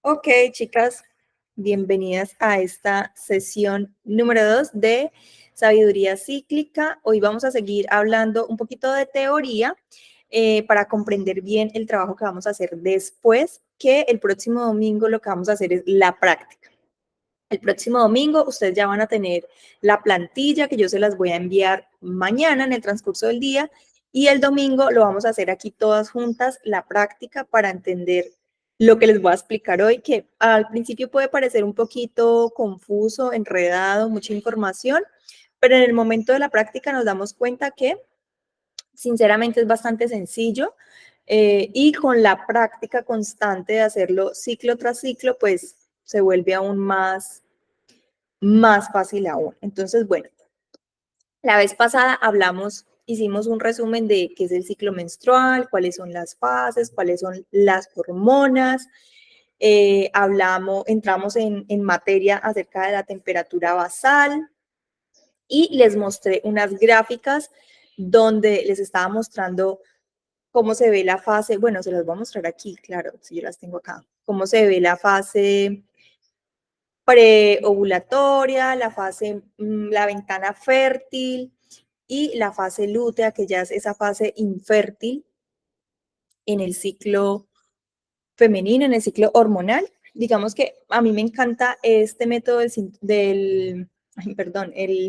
Ok, chicas, bienvenidas a esta sesión número 2 de Sabiduría Cíclica. Hoy vamos a seguir hablando un poquito de teoría para comprender bien el trabajo que vamos a hacer después, que el próximo domingo lo que vamos a hacer es la práctica. El próximo domingo ustedes ya van a tener la plantilla que yo se las voy a enviar mañana en el transcurso del día y el domingo lo vamos a hacer aquí todas juntas, la práctica para entender lo que les voy a explicar hoy, que al principio puede parecer un poquito confuso, enredado, mucha información, pero en el momento de la práctica nos damos cuenta que sinceramente es bastante sencillo y con la práctica constante de hacerlo ciclo tras ciclo, pues se vuelve aún más fácil aún. Entonces, bueno, la vez pasada hicimos un resumen de qué es el ciclo menstrual, cuáles son las fases, cuáles son las hormonas. Entramos en materia acerca de la temperatura basal y les mostré unas gráficas donde les estaba mostrando cómo se ve la fase, bueno, se las voy a mostrar aquí, claro, si yo las tengo acá, cómo se ve la fase preovulatoria, la ventana fértil y la fase lútea, que ya es esa fase infértil en el ciclo femenino, en el ciclo hormonal. Digamos que a mí me encanta este método el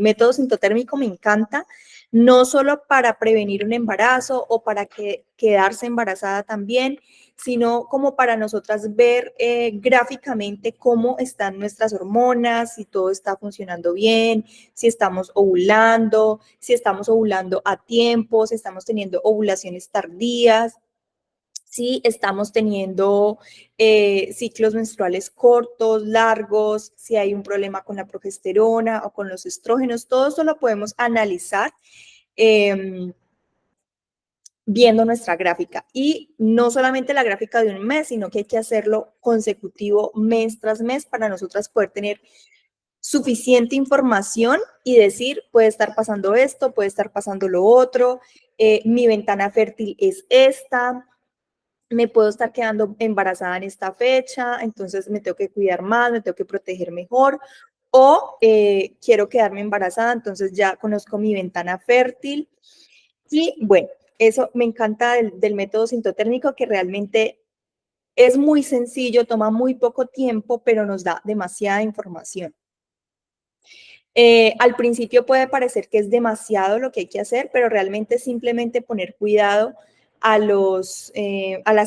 método sintotérmico me encanta, no solo para prevenir un embarazo o para quedarse embarazada también, sino como para nosotras ver gráficamente cómo están nuestras hormonas, si todo está funcionando bien, si estamos ovulando a tiempo, si estamos teniendo ovulaciones tardías, si estamos teniendo ciclos menstruales cortos, largos, si hay un problema con la progesterona o con los estrógenos, todo eso lo podemos analizar viendo nuestra gráfica. Y no solamente la gráfica de un mes, sino que hay que hacerlo consecutivo mes tras mes para nosotras poder tener suficiente información y decir, puede estar pasando esto, puede estar pasando lo otro, mi ventana fértil es esta, me puedo estar quedando embarazada en esta fecha, entonces me tengo que cuidar más, me tengo que proteger mejor, o quiero quedarme embarazada, entonces ya conozco mi ventana fértil. Y bueno, eso me encanta del método sintotérmico, que realmente es muy sencillo, toma muy poco tiempo, pero nos da demasiada información. Al principio puede parecer que es demasiado lo que hay que hacer, pero realmente es simplemente poner cuidado a las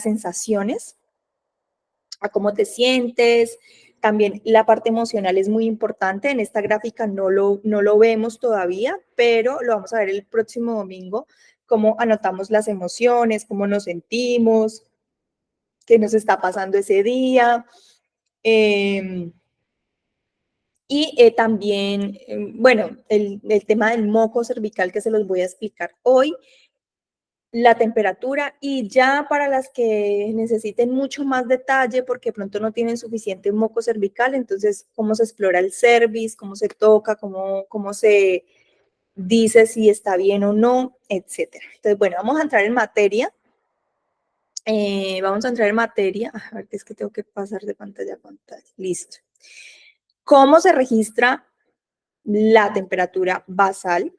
sensaciones, a cómo te sientes. También la parte emocional es muy importante. En esta gráfica no lo vemos todavía, pero lo vamos a ver el próximo domingo, cómo anotamos las emociones, cómo nos sentimos, qué nos está pasando ese día. También, bueno, el tema del moco cervical que se los voy a explicar hoy, la temperatura, y ya para las que necesiten mucho más detalle porque pronto no tienen suficiente moco cervical, entonces cómo se explora el cervix, cómo se toca, cómo se dice si está bien o no, etcétera. Entonces, bueno, vamos a entrar en materia. A ver, es que tengo que pasar de pantalla a pantalla. Listo. ¿Cómo se registra la temperatura basal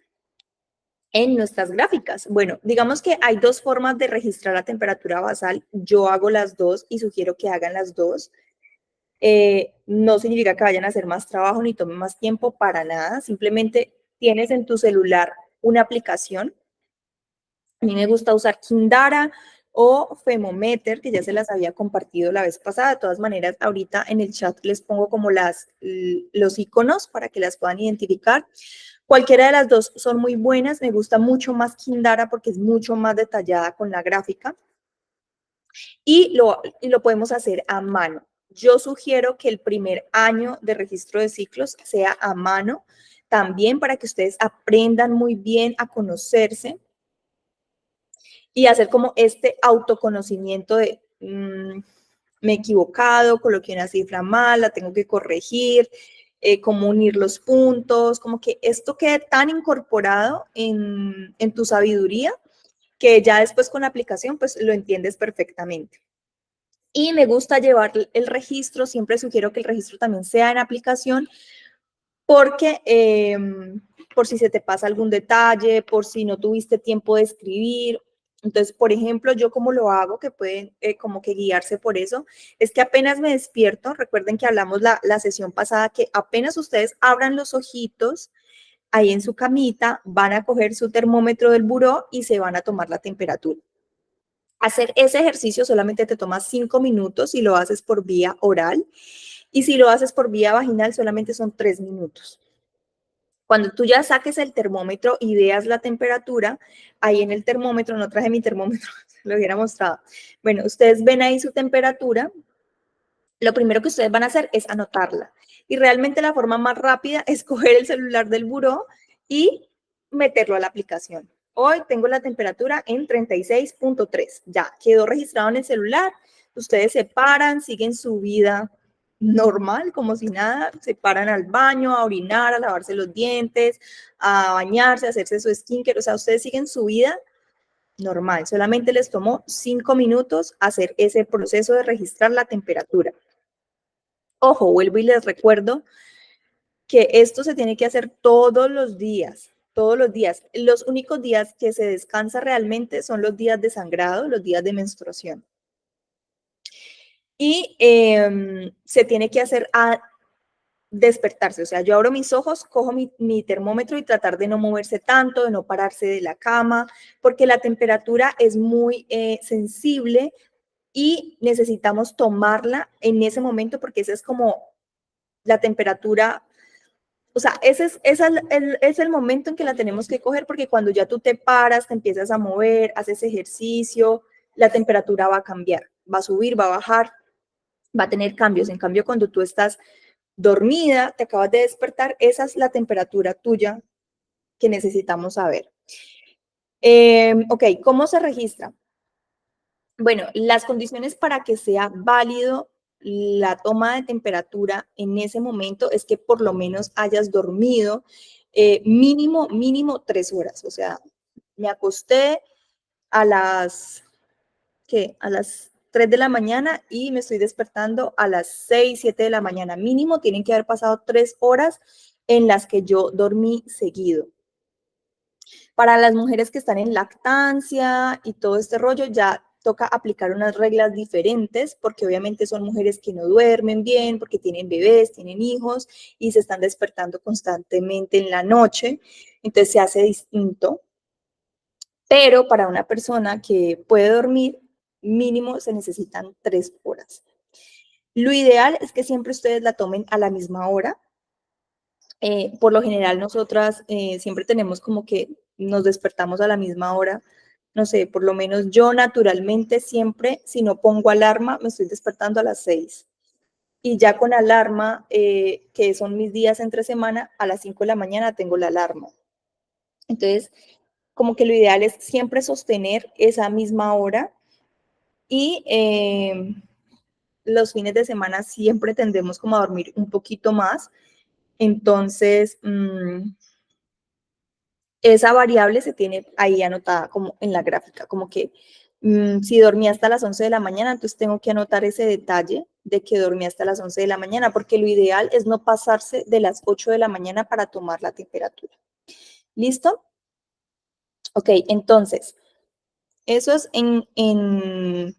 en nuestras gráficas? Bueno, digamos que hay dos formas de registrar la temperatura basal. Yo hago las dos y sugiero que hagan las dos. No significa que vayan a hacer más trabajo ni tomen más tiempo, para nada. Simplemente tienes en tu celular una aplicación. A mí me gusta usar Kindara o Femometer, que ya se las había compartido la vez pasada. De todas maneras, ahorita en el chat les pongo como los iconos para que las puedan identificar. Cualquiera de las dos son muy buenas. Me gusta mucho más Kindara porque es mucho más detallada con la gráfica. Y lo podemos hacer a mano. Yo sugiero que el primer año de registro de ciclos sea a mano, también para que ustedes aprendan muy bien a conocerse y hacer como este autoconocimiento de me he equivocado, coloqué una cifra mal, la tengo que corregir, cómo unir los puntos, como que esto quede tan incorporado en tu sabiduría que ya después con la aplicación pues lo entiendes perfectamente. Y me gusta llevar el registro, siempre sugiero que el registro también sea en aplicación, porque por si se te pasa algún detalle, por si no tuviste tiempo de escribir. Entonces, por ejemplo, yo como lo hago, que pueden como que guiarse por eso, es que apenas me despierto, recuerden que hablamos la sesión pasada, que apenas ustedes abran los ojitos, ahí en su camita, van a coger su termómetro del buró y se van a tomar la temperatura. Hacer ese ejercicio solamente te toma 5 minutos si lo haces por vía oral, y si lo haces por vía vaginal solamente son 3 minutos. Cuando tú ya saques el termómetro y veas la temperatura, ahí en el termómetro, no traje mi termómetro, lo hubiera mostrado. Bueno, ustedes ven ahí su temperatura, lo primero que ustedes van a hacer es anotarla. Y realmente la forma más rápida es coger el celular del buró y meterlo a la aplicación. Hoy tengo la temperatura en 36.3. Ya quedó registrado en el celular. Ustedes se paran, siguen su vida normal, como si nada. Se paran al baño, a orinar, a lavarse los dientes, a bañarse, a hacerse su skincare. O sea, ustedes siguen su vida normal. Solamente les tomó 5 minutos hacer ese proceso de registrar la temperatura. Ojo, vuelvo y les recuerdo que esto se tiene que hacer todos los días, todos los días. Los únicos días que se descansa realmente son los días de sangrado, los días de menstruación. Y se tiene que hacer a despertarse. O sea, yo abro mis ojos, cojo mi termómetro y tratar de no moverse tanto, de no pararse de la cama, porque la temperatura es muy sensible y necesitamos tomarla en ese momento porque esa es como la temperatura. O sea, es el momento en que la tenemos que coger, porque cuando ya tú te paras, te empiezas a mover, haces ejercicio, la temperatura va a cambiar, va a subir, va a bajar, va a tener cambios. En cambio, cuando tú estás dormida, te acabas de despertar, esa es la temperatura tuya que necesitamos saber. Ok, ¿cómo se registra? Bueno, las condiciones para que sea válido la toma de temperatura en ese momento es que por lo menos hayas dormido mínimo 3 horas. O sea, me acosté a las, ¿qué? A las 3 de la mañana y me estoy despertando a las 6, 7 de la mañana. Mínimo tienen que haber pasado 3 horas en las que yo dormí seguido. Para las mujeres que están en lactancia y todo este rollo, ya toca aplicar unas reglas diferentes, porque obviamente son mujeres que no duermen bien, porque tienen bebés, tienen hijos y se están despertando constantemente en la noche, entonces se hace distinto. Pero para una persona que puede dormir, mínimo se necesitan 3 horas. Lo ideal es que siempre ustedes la tomen a la misma hora. Por lo general, nosotras siempre tenemos como que nos despertamos a la misma hora. No sé, por lo menos yo naturalmente siempre, si no pongo alarma, me estoy despertando a las 6. Y ya con alarma, que son mis días entre semana, a las 5 de la mañana tengo la alarma. Entonces, como que lo ideal es siempre sostener esa misma hora, y los fines de semana siempre tendemos como a dormir un poquito más. Entonces, esa variable se tiene ahí anotada como en la gráfica, como que si dormí hasta las 11 de la mañana, entonces tengo que anotar ese detalle de que dormí hasta las 11 de la mañana, porque lo ideal es no pasarse de las 8 de la mañana para tomar la temperatura. ¿Listo? Ok, entonces, eso es en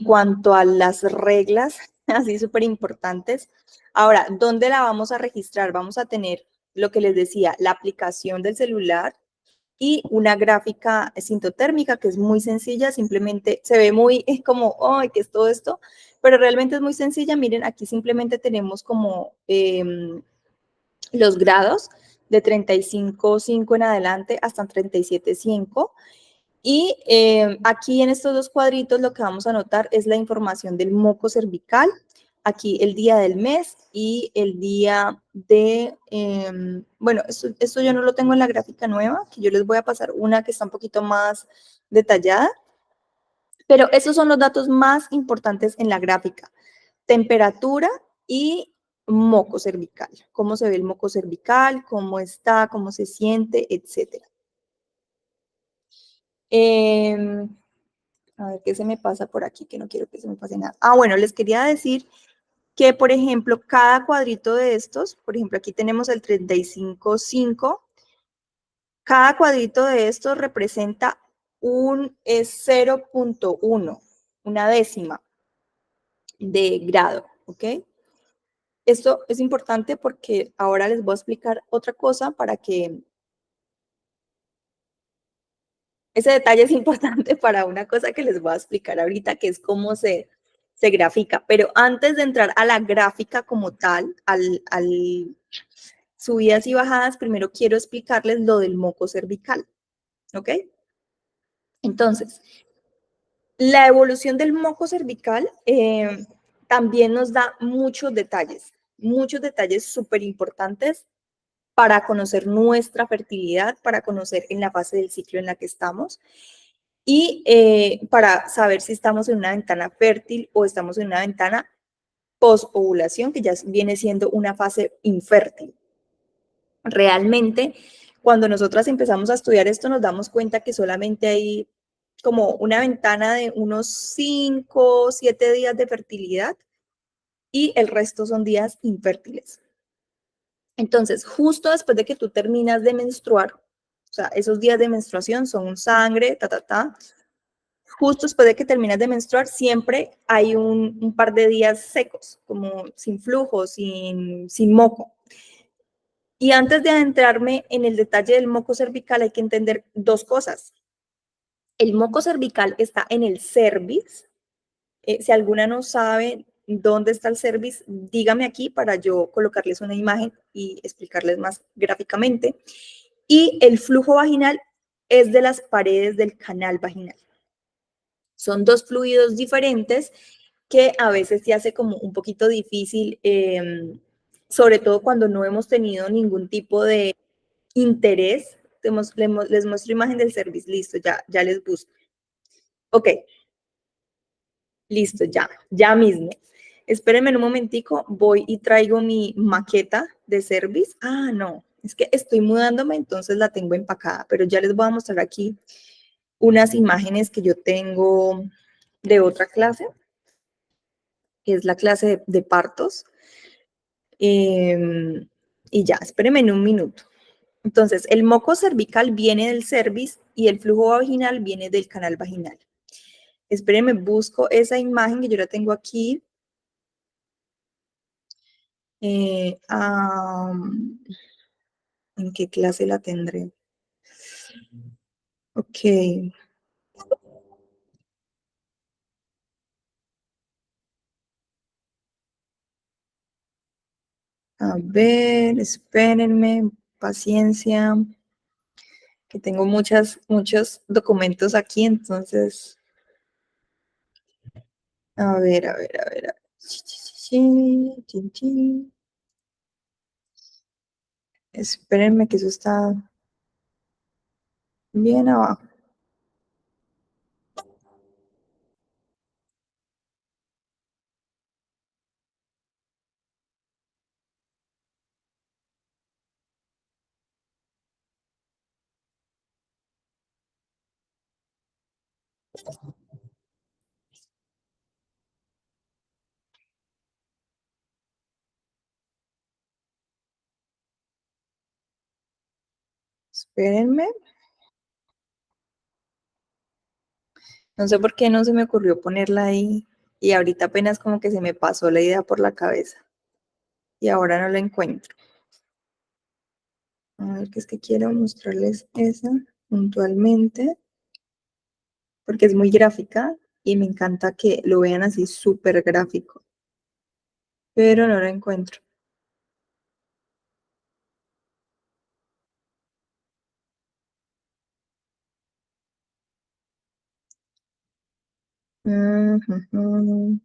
cuanto a las reglas, así súper importantes. Ahora, ¿dónde la vamos a registrar? Vamos a tener lo que les decía, la aplicación del celular y una gráfica sintotérmica que es muy sencilla, simplemente se ve muy como, ¡ay, qué es todo esto! Pero realmente es muy sencilla. Miren, aquí simplemente tenemos como los grados de 35,5 en adelante hasta 37,5. Y aquí en estos dos cuadritos lo que vamos a anotar es la información del moco cervical. Aquí el día del mes y el día de, bueno, esto yo no lo tengo en la gráfica nueva, que yo les voy a pasar una que está un poquito más detallada, pero esos son los datos más importantes en la gráfica: temperatura y moco cervical. Cómo se ve el moco cervical, cómo está, cómo se siente, etcétera. A ver qué se me pasa por aquí, que no quiero que se me pase nada. Ah, bueno, les quería decir que, por ejemplo, cada cuadrito de estos, por ejemplo, aquí tenemos el 35,5, cada cuadrito de estos representa un 0,1, una décima de grado, ¿ok? Esto es importante porque ahora les voy a explicar otra cosa para que ese detalle es importante para una cosa que les voy a explicar ahorita, que es cómo se grafica. Pero antes de entrar a la gráfica como tal, al subidas y bajadas, primero quiero explicarles lo del moco cervical, ¿ok? Entonces, la evolución del moco cervical también nos da muchos detalles súper importantes para conocer nuestra fertilidad, para conocer en la fase del ciclo en la que estamos y para saber si estamos en una ventana fértil o estamos en una ventana post-ovulación, que ya viene siendo una fase infértil. Realmente, cuando nosotras empezamos a estudiar esto, nos damos cuenta que solamente hay como una ventana de unos 5 o 7 días de fertilidad y el resto son días infértiles. Entonces, justo después de que tú terminas de menstruar, o sea, esos días de menstruación son sangre, justo después de que terminas de menstruar, siempre hay un par de días secos, como sin flujo, sin moco. Y antes de adentrarme en el detalle del moco cervical, hay que entender dos cosas. El moco cervical está en el cervix. Si alguna no sabe dónde está el cervix, dígame aquí para yo colocarles una imagen y explicarles más gráficamente. Y el flujo vaginal es de las paredes del canal vaginal. Son dos fluidos diferentes que a veces se hace como un poquito difícil, sobre todo cuando no hemos tenido ningún tipo de interés. Les muestro imagen del service, listo, ya les busco. Ok, listo, ya mismo. Espérenme un momentico, voy y traigo mi maqueta de service. Ah, no, es que estoy mudándome, entonces la tengo empacada, pero ya les voy a mostrar aquí unas imágenes que yo tengo de otra clase, que es la clase de partos. Y ya, espérenme en un minuto. Entonces, el moco cervical viene del cervix y el flujo vaginal viene del canal vaginal. Espérenme, busco esa imagen que yo la tengo aquí. ¿En qué clase la tendré? Ok. A ver, espérenme, paciencia, que tengo muchos documentos aquí, entonces, a ver. Espérenme que eso está bien abajo. Espérenme. No sé por qué no se me ocurrió ponerla ahí y ahorita apenas como que se me pasó la idea por la cabeza y ahora no la encuentro. A ver, que es que quiero mostrarles esa puntualmente porque es muy gráfica y me encanta que lo vean así súper gráfico, pero no la encuentro. Uh -huh.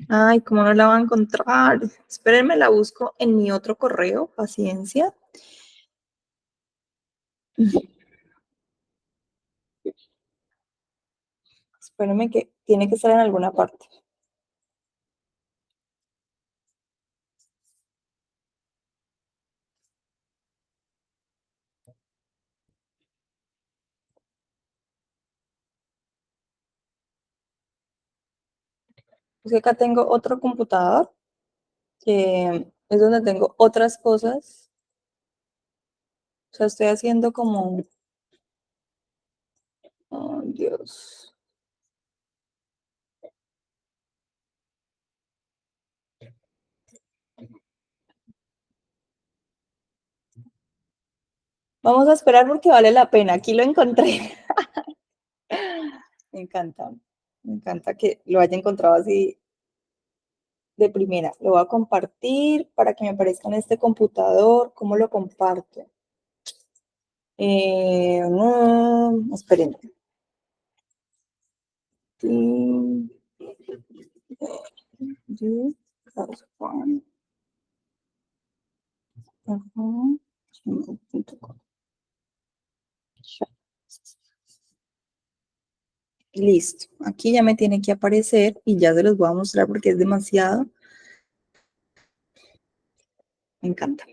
Ay, ¿cómo no la va a encontrar? Espérenme, la busco en mi otro correo, paciencia. Espérenme que tiene que estar en alguna parte. Es que acá tengo otro computador, que es donde tengo otras cosas. O sea, estoy haciendo como... Oh, Dios. Vamos a esperar porque vale la pena. Aquí lo encontré. Me encanta. Me encanta que lo haya encontrado así de primera. Lo voy a compartir para que me aparezca en este computador. ¿Cómo lo comparto? No, esperen. Listo. Aquí ya me tiene que aparecer y ya se los voy a mostrar porque es demasiado. Me encanta.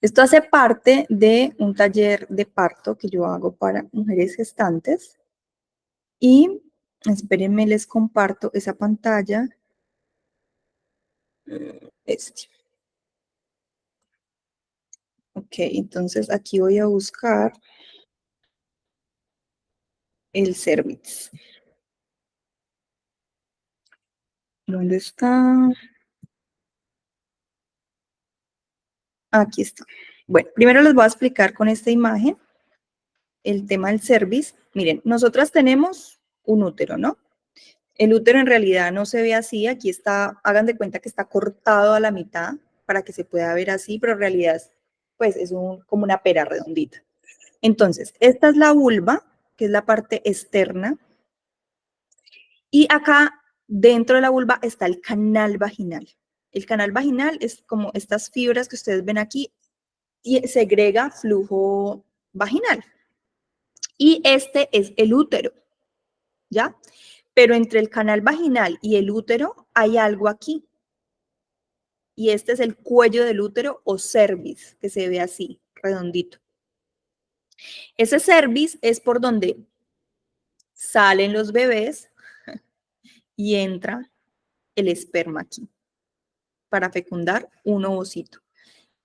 Esto hace parte de un taller de parto que yo hago para mujeres gestantes. Y espérenme, les comparto esa pantalla. Este. Ok, entonces aquí voy a buscar el cervix. ¿Dónde está? Aquí está. Bueno, primero les voy a explicar con esta imagen el tema del cervix. Miren, nosotras tenemos un útero, ¿no? El útero en realidad no se ve así, aquí está, hagan de cuenta que está cortado a la mitad para que se pueda ver así, pero en realidad pues es como una pera redondita. Entonces, esta es la vulva, que es la parte externa, y acá dentro de la vulva está el canal vaginal. El canal vaginal es como estas fibras que ustedes ven aquí y segrega flujo vaginal. Y este es el útero, ¿ya? Pero entre el canal vaginal y el útero hay algo aquí. Y este es el cuello del útero o cervix, que se ve así, redondito. Ese cervix es por donde salen los bebés y entra el esperma aquí para fecundar un ovocito.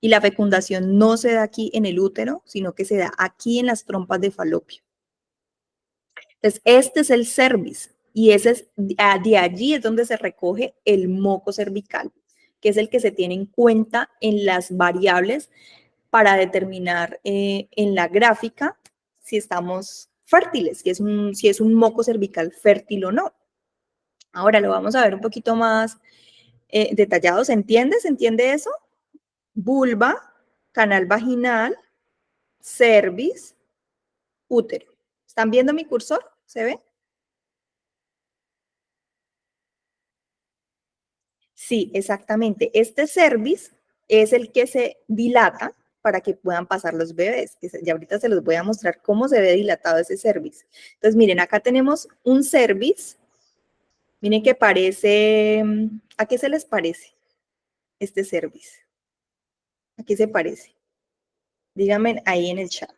Y la fecundación no se da aquí en el útero, sino que se da aquí en las trompas de falopio. Entonces, este es el cervix y ese es, de allí es donde se recoge el moco cervical, que es el que se tiene en cuenta en las variables para determinar en la gráfica si estamos fértiles, si es un moco cervical fértil o no. Ahora lo vamos a ver un poquito más detallado. ¿Se entiende? ¿Se entiende eso? Vulva, canal vaginal, cervix, útero. ¿Están viendo mi cursor? ¿Se ve? Sí, exactamente. Este cervix es el que se dilata para que puedan pasar los bebés. Ya ahorita se los voy a mostrar cómo se ve dilatado ese cervix. Entonces, miren, acá tenemos un cervix. Miren que parece, ¿a qué se les parece este cervix? ¿A qué se parece? Díganme ahí en el chat.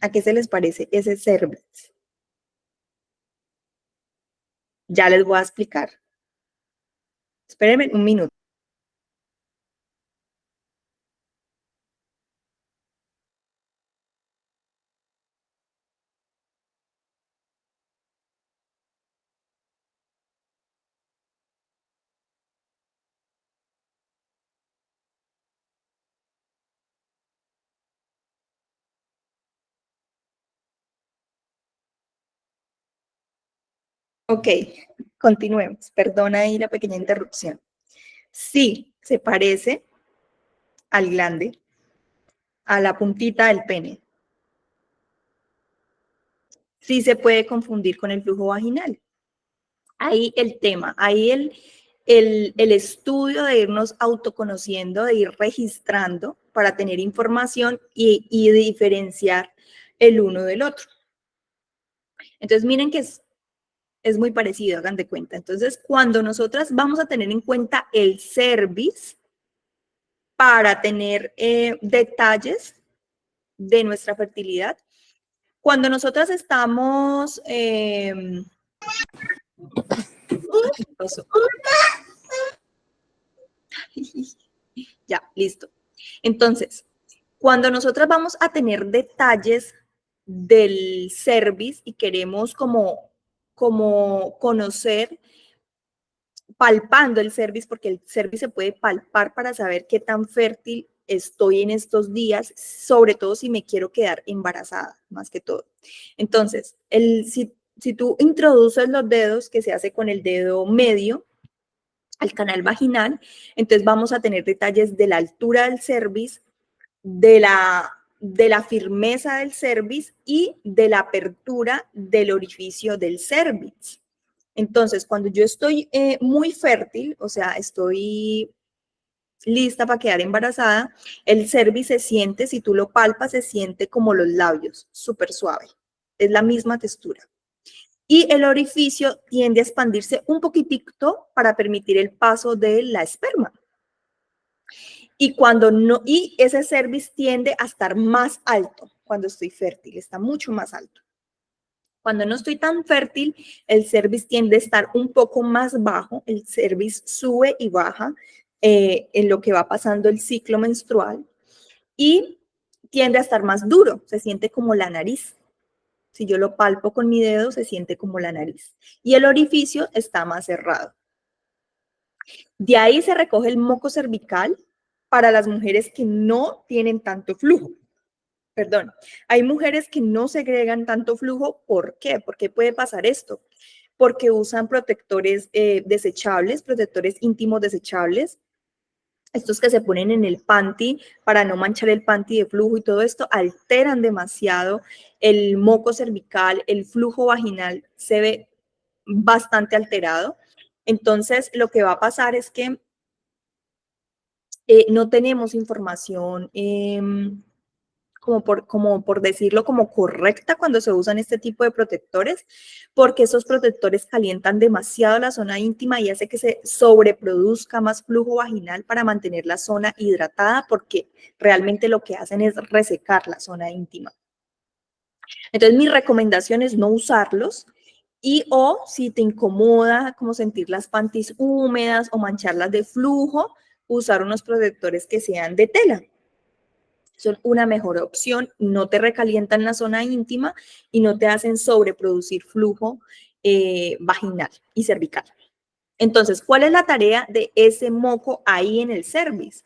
¿A qué se les parece ese cervix? Ya les voy a explicar. Espérenme un minuto. Ok, continuemos. Perdona ahí la pequeña interrupción. Sí, se parece al glande, a la puntita del pene. Sí se puede confundir con el flujo vaginal. Ahí el tema, ahí el estudio de irnos autoconociendo, de ir registrando para tener información y diferenciar el uno del otro. Entonces, miren que es muy parecido, hagan de cuenta. Entonces, cuando nosotras vamos a tener en cuenta el cervix para tener detalles de nuestra fertilidad, cuando nosotras estamos... ya, listo. Entonces, cuando nosotras vamos a tener detalles del cervix y queremos como conocer, palpando el cervix, porque el cervix se puede palpar para saber qué tan fértil estoy en estos días, sobre todo si me quiero quedar embarazada, más que todo. Entonces, si tú introduces los dedos, que se hace con el dedo medio, al canal vaginal, entonces vamos a tener detalles de la altura del cervix, de la firmeza del cervix y de la apertura del orificio del cervix. Entonces, cuando yo estoy muy fértil, o sea, estoy lista para quedar embarazada, el cervix se siente, si tú lo palpas, se siente como los labios, súper suave. Es la misma textura. Y el orificio tiende a expandirse un poquitito para permitir el paso de la esperma. Y cuando no, y ese cervix tiende a estar más alto cuando estoy fértil, está mucho más alto. Cuando no estoy tan fértil, el cervix tiende a estar un poco más bajo, el cervix sube y baja en lo que va pasando el ciclo menstrual y tiende a estar más duro, se siente como la nariz. Si yo lo palpo con mi dedo, se siente como la nariz. Y el orificio está más cerrado. De ahí se recoge el moco cervical para las mujeres que no tienen tanto flujo. Perdón, hay mujeres que no segregan tanto flujo. ¿Por qué? ¿Por qué puede pasar esto? Porque usan protectores desechables, protectores íntimos desechables, estos que se ponen en el panty para no manchar el panty de flujo y todo esto, alteran demasiado el moco cervical, el flujo vaginal se ve bastante alterado. Entonces, lo que va a pasar es que no tenemos información como por decirlo, como correcta cuando se usan este tipo de protectores, porque esos protectores calientan demasiado la zona íntima y hace que se sobreproduzca más flujo vaginal para mantener la zona hidratada, porque realmente lo que hacen es resecar la zona íntima. Entonces, mi recomendación es no usarlos. Y o si te incomoda como sentir las panties húmedas o mancharlas de flujo, usar unos protectores que sean de tela. Son una mejor opción, no te recalientan la zona íntima y no te hacen sobreproducir flujo vaginal y cervical. Entonces, ¿cuál es la tarea de ese moco ahí en el cervix?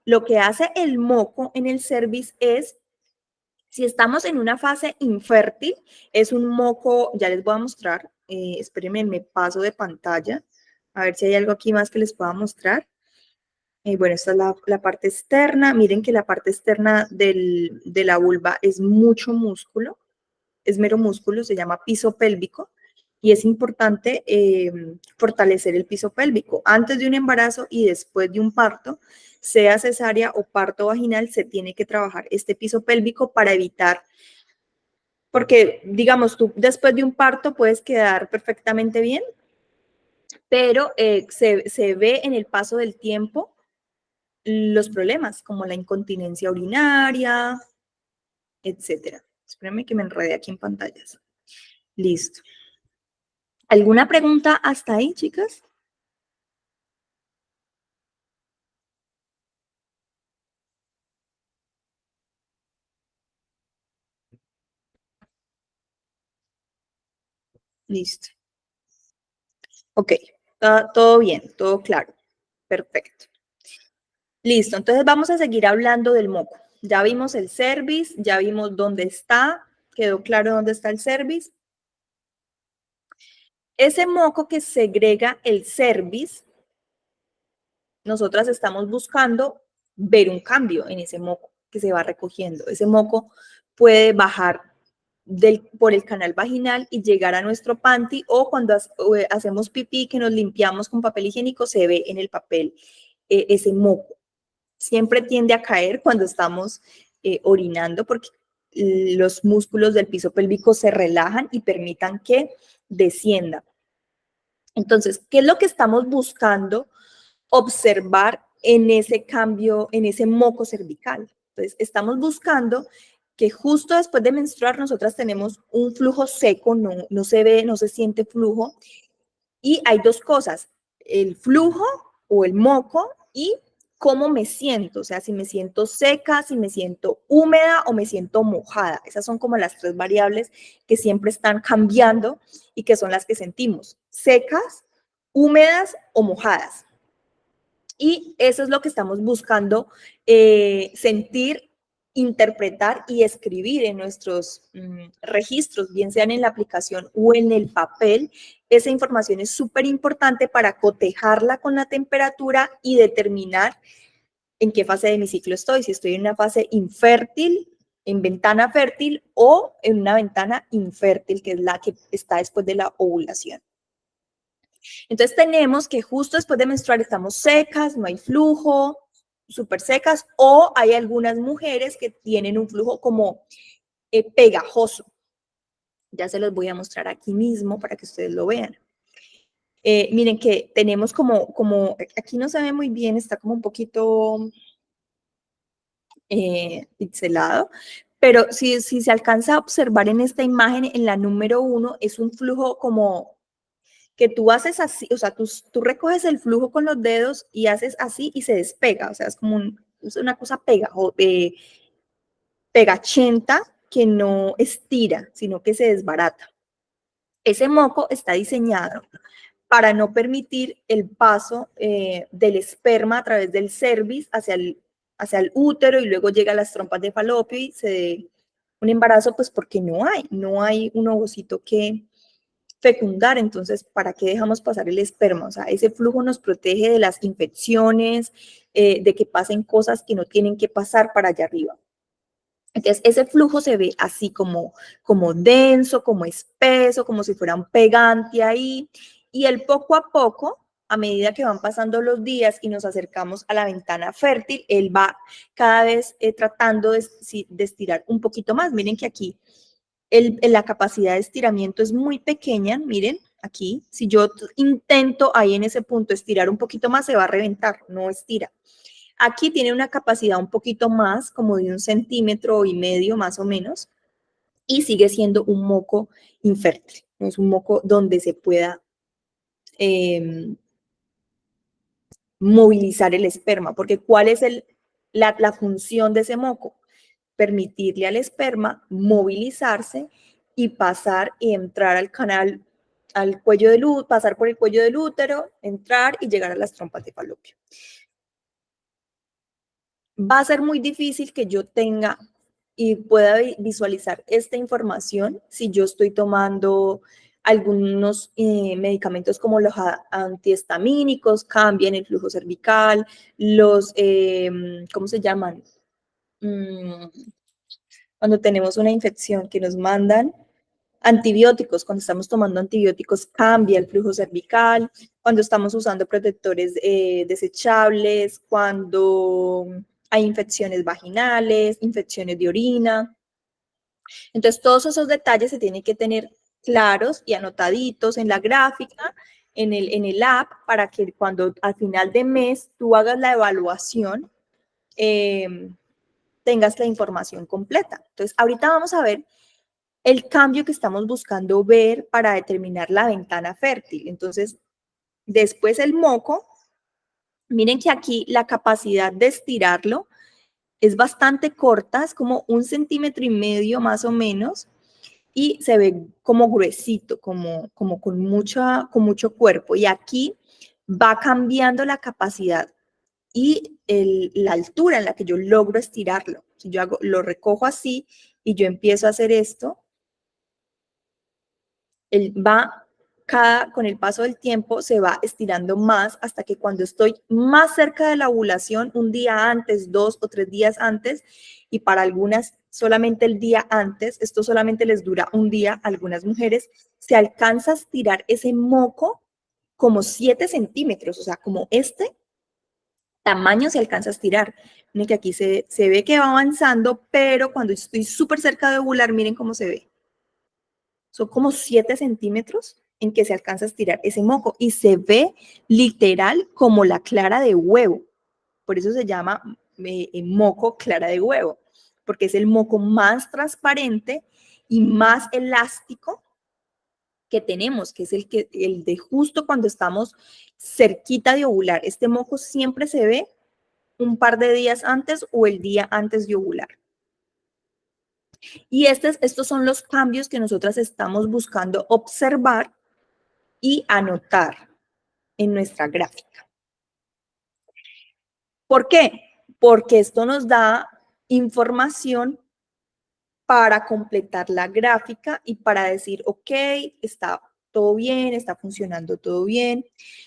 Lo que hace el moco en el cervix es, si estamos en una fase infértil, es un moco, ya les voy a mostrar, espérenme, me paso de pantalla, a ver si hay algo aquí más que les pueda mostrar. Bueno, esta es la parte externa. Miren que la parte externa de la vulva es mucho músculo, es mero músculo, se llama piso pélvico y es importante fortalecer el piso pélvico. Antes de un embarazo y después de un parto, sea cesárea o parto vaginal, se tiene que trabajar este piso pélvico para evitar, porque digamos, tú después de un parto puedes quedar perfectamente bien, pero se ve en el paso del tiempo los problemas como la incontinencia urinaria, etcétera. Espérenme que me enredé aquí en pantallas. Listo. ¿Alguna pregunta hasta ahí, chicas? Listo. Ok, todo bien, todo claro. Perfecto. Listo, entonces vamos a seguir hablando del moco. Ya vimos el cervix, ya vimos dónde está, quedó claro dónde está el cervix. Ese moco que segrega el cervix, nosotras estamos buscando ver un cambio en ese moco que se va recogiendo. Ese moco puede bajar por el canal vaginal y llegar a nuestro panty, o cuando hacemos pipí que nos limpiamos con papel higiénico, se ve en el papel ese moco. Siempre tiende a caer cuando estamos orinando porque los músculos del piso pélvico se relajan y permitan que descienda. Entonces, ¿qué es lo que estamos buscando observar en ese cambio, en ese moco cervical? Entonces, estamos buscando que justo después de menstruar nosotras tenemos un flujo seco, no se ve, no se siente flujo, y hay dos cosas, el flujo o el moco y cómo me siento, o sea, si me siento seca, si me siento húmeda o me siento mojada. Esas son como las tres variables que siempre están cambiando y que son las que sentimos, secas, húmedas o mojadas. Y eso es lo que estamos buscando sentir, interpretar y escribir en nuestros registros, bien sean en la aplicación o en el papel. Esa información es súper importante para cotejarla con la temperatura y determinar en qué fase de mi ciclo estoy, si estoy en una fase infértil, en ventana fértil o en una ventana infértil, que es la que está después de la ovulación. Entonces tenemos que justo después de menstruar estamos secas, no hay flujo, súper secas, o hay algunas mujeres que tienen un flujo como pegajoso. Ya se los voy a mostrar aquí mismo para que ustedes lo vean. Miren que tenemos como, aquí no se ve muy bien, está como un poquito pixelado, pero si se alcanza a observar en esta imagen, en la número 1, es un flujo como que tú haces así, o sea, tú recoges el flujo con los dedos y haces así y se despega, o sea, es como es una cosa pegachenta que no estira, sino que se desbarata. Ese moco está diseñado para no permitir el paso del esperma a través del cervix hacia el útero y luego llega a las trompas de falopio y se dé un embarazo, pues porque no hay un ovocito que fecundar, entonces, ¿para qué dejamos pasar el esperma? O sea, ese flujo nos protege de las infecciones, de que pasen cosas que no tienen que pasar para allá arriba. Entonces, ese flujo se ve así como denso, como espeso, como si fuera un pegante ahí, y el poco a poco, a medida que van pasando los días y nos acercamos a la ventana fértil, él va cada vez tratando de estirar un poquito más. Miren que aquí la capacidad de estiramiento es muy pequeña, miren, aquí, si yo intento ahí en ese punto estirar un poquito más, se va a reventar, no estira. Aquí tiene una capacidad un poquito más, como de 1,5 centímetros más o menos, y sigue siendo un moco infértil, no es un moco donde se pueda movilizar el esperma, porque ¿cuál es la función de ese moco? Permitirle al esperma movilizarse y pasar y entrar al canal, al cuello del útero, pasar por el cuello del útero, entrar y llegar a las trompas de falopio. Va a ser muy difícil que yo tenga y pueda visualizar esta información si yo estoy tomando algunos medicamentos como los antihistamínicos, cambian el flujo cervical, los, ¿cómo se llaman? Cuando tenemos una infección que nos mandan antibióticos, cuando estamos tomando antibióticos cambia el flujo cervical, cuando estamos usando protectores desechables, cuando hay infecciones vaginales, infecciones de orina. Entonces, todos esos detalles se tienen que tener claros y anotaditos en la gráfica, en el app, para que cuando al final de mes tú hagas la evaluación, tengas la información completa. Entonces, ahorita vamos a ver el cambio que estamos buscando ver para determinar la ventana fértil. Entonces, después el moco, miren que aquí la capacidad de estirarlo es bastante corta, es como 1,5 centímetros más o menos, y se ve como gruesito, como con mucho cuerpo. Y aquí va cambiando la capacidad y la altura en la que yo logro estirarlo. Si yo lo recojo así y yo empiezo a hacer esto, él va, con el paso del tiempo, se va estirando más hasta que cuando estoy más cerca de la ovulación, un día antes, 2 o 3 días antes, y para algunas solamente el día antes, esto solamente les dura un día a algunas mujeres, se alcanza a estirar ese moco como 7 centímetros, o sea, como este, tamaño se alcanza a estirar. Miren que aquí se ve que va avanzando, pero cuando estoy súper cerca de ovular, miren cómo se ve. Son como 7 centímetros en que se alcanza a estirar ese moco y se ve literal como la clara de huevo. Por eso se llama moco clara de huevo, porque es el moco más transparente y más elástico que tenemos, que es el de justo cuando estamos cerquita de ovular. Este moco siempre se ve un par de días antes o el día antes de ovular. Y estos son los cambios que nosotras estamos buscando observar y anotar en nuestra gráfica. ¿Por qué? Porque esto nos da información para completar la gráfica y para decir, ok, está todo bien, está funcionando todo bien.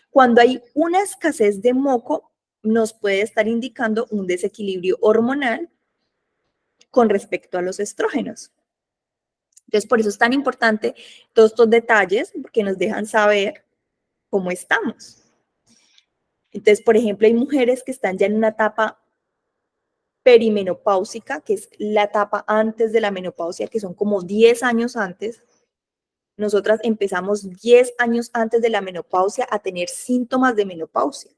Cuando hay una escasez de moco, nos puede estar indicando un desequilibrio hormonal con respecto a los estrógenos. Entonces, por eso es tan importante todos estos detalles, porque nos dejan saber cómo estamos. Entonces, por ejemplo, hay mujeres que están ya en una etapa perimenopáusica, que es la etapa antes de la menopausia, que son como 10 años antes. Nosotras empezamos 10 años antes de la menopausia a tener síntomas de menopausia.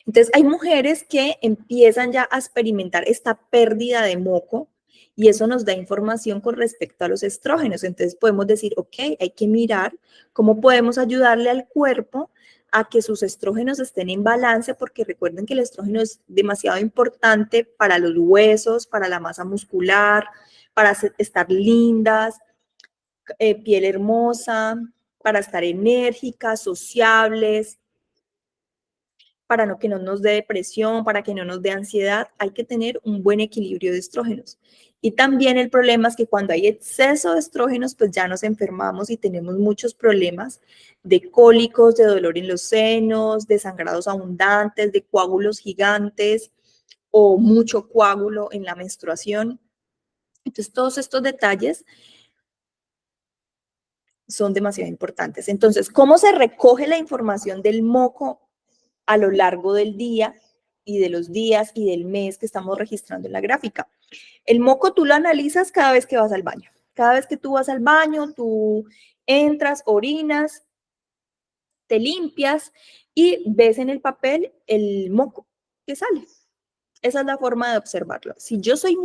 Entonces, hay mujeres que empiezan ya a experimentar esta pérdida de moco y eso nos da información con respecto a los estrógenos. Entonces, podemos decir, ok, hay que mirar cómo podemos ayudarle al cuerpo a que sus estrógenos estén en balance, porque recuerden que el estrógeno es demasiado importante para los huesos, para la masa muscular, para estar lindas, piel hermosa, para estar enérgicas, sociables, para que no nos dé depresión, para que no nos dé ansiedad, hay que tener un buen equilibrio de estrógenos. Y también el problema es que cuando hay exceso de estrógenos, pues ya nos enfermamos y tenemos muchos problemas de cólicos, de dolor en los senos, de sangrados abundantes, de coágulos gigantes o mucho coágulo en la menstruación. Entonces, todos estos detalles son demasiado importantes. Entonces, ¿cómo se recoge la información del moco a lo largo del día y de los días y del mes que estamos registrando en la gráfica? El moco tú lo analizas cada vez que vas al baño. Cada vez que tú vas al baño, tú entras, orinas, te limpias y ves en el papel el moco que sale. Esa es la forma de observarlo. Si yo soy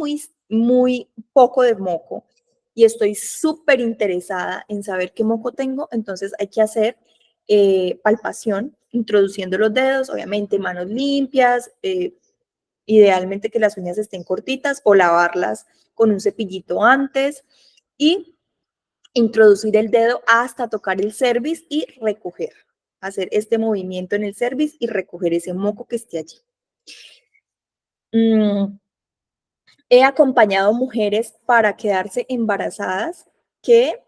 muy poco de moco y estoy súper interesada en saber qué moco tengo, entonces hay que hacer palpación, introduciendo los dedos, obviamente manos limpias, idealmente que las uñas estén cortitas o lavarlas con un cepillito antes y introducir el dedo hasta tocar el cervix y recoger. Hacer este movimiento en el cervix y recoger ese moco que esté allí. He acompañado mujeres para quedarse embarazadas que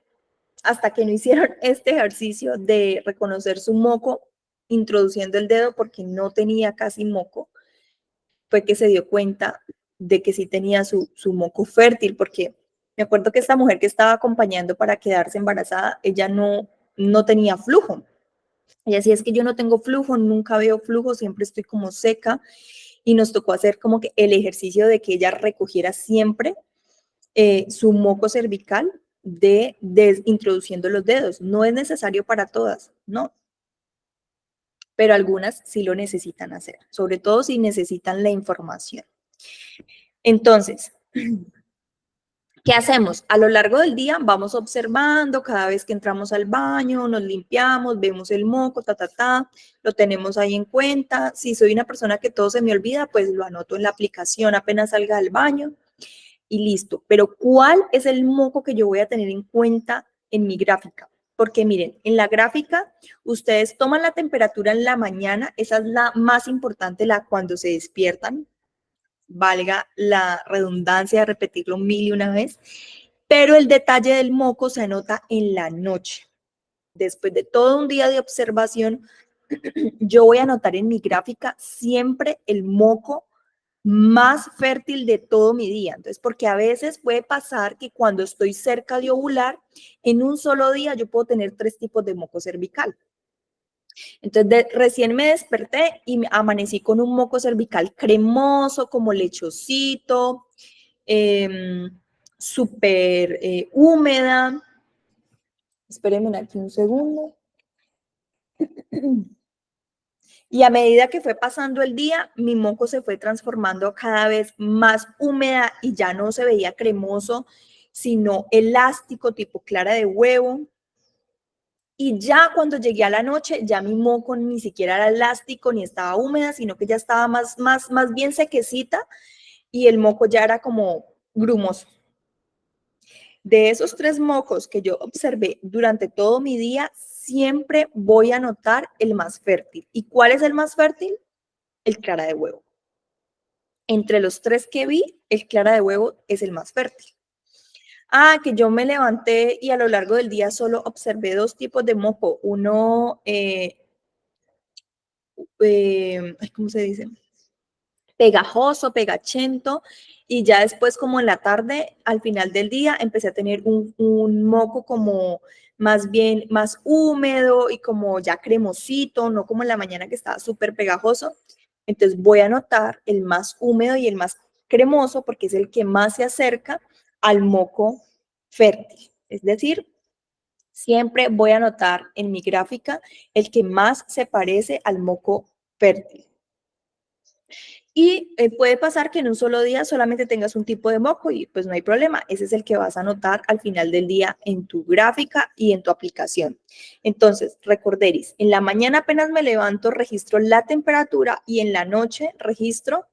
hasta que no hicieron este ejercicio de reconocer su moco introduciendo el dedo porque no tenía casi moco, fue que se dio cuenta de que sí tenía su moco fértil, porque me acuerdo que esta mujer que estaba acompañando para quedarse embarazada, ella no tenía flujo. Ella decía, es que yo no tengo flujo, nunca veo flujo, siempre estoy como seca. Y nos tocó hacer como que el ejercicio de que ella recogiera siempre su moco cervical introduciendo los dedos. No es necesario para todas, no. Pero algunas sí lo necesitan hacer, sobre todo si necesitan la información. Entonces, ¿qué hacemos? A lo largo del día vamos observando, cada vez que entramos al baño, nos limpiamos, vemos el moco, lo tenemos ahí en cuenta. Si soy una persona que todo se me olvida, pues lo anoto en la aplicación apenas salga del baño y listo. Pero ¿cuál es el moco que yo voy a tener en cuenta en mi gráfica? Porque miren, en la gráfica ustedes toman la temperatura en la mañana, esa es la más importante, la cuando se despiertan, valga la redundancia de repetirlo 1000 y una vez, pero el detalle del moco se anota en la noche. Después de todo un día de observación, yo voy a anotar en mi gráfica siempre el moco más fértil de todo mi día. Entonces, porque a veces puede pasar que cuando estoy cerca de ovular, en un solo día yo puedo tener 3 tipos de moco cervical. Entonces, recién me desperté y me amanecí con un moco cervical cremoso, como lechosito, súper húmeda. Espérenme aquí un segundo. Y a medida que fue pasando el día, mi moco se fue transformando cada vez más húmeda y ya no se veía cremoso, sino elástico, tipo clara de huevo. Y ya cuando llegué a la noche, ya mi moco ni siquiera era elástico ni estaba húmeda, sino que ya estaba más bien sequecita y el moco ya era como grumoso. De esos 3 mocos que yo observé durante todo mi día, siempre voy a notar el más fértil. ¿Y cuál es el más fértil? El clara de huevo. Entre los 3 que vi, el clara de huevo es el más fértil. Ah, que yo me levanté y a lo largo del día solo observé 2 tipos de moco. Uno, ¿cómo se dice? Pegajoso, pegachento, y ya después como en la tarde, al final del día, empecé a tener un moco como más bien más húmedo y como ya cremosito, no como en la mañana que estaba súper pegajoso. Entonces voy a notar el más húmedo y el más cremoso porque es el que más se acerca al moco fértil. Es decir, siempre voy a notar en mi gráfica el que más se parece al moco fértil. Y puede pasar que en un solo día solamente tengas un tipo de moco y pues no hay problema. Ese es el que vas a anotar al final del día en tu gráfica y en tu aplicación. Entonces, recorderis, en la mañana apenas me levanto, registro la temperatura y en la noche registro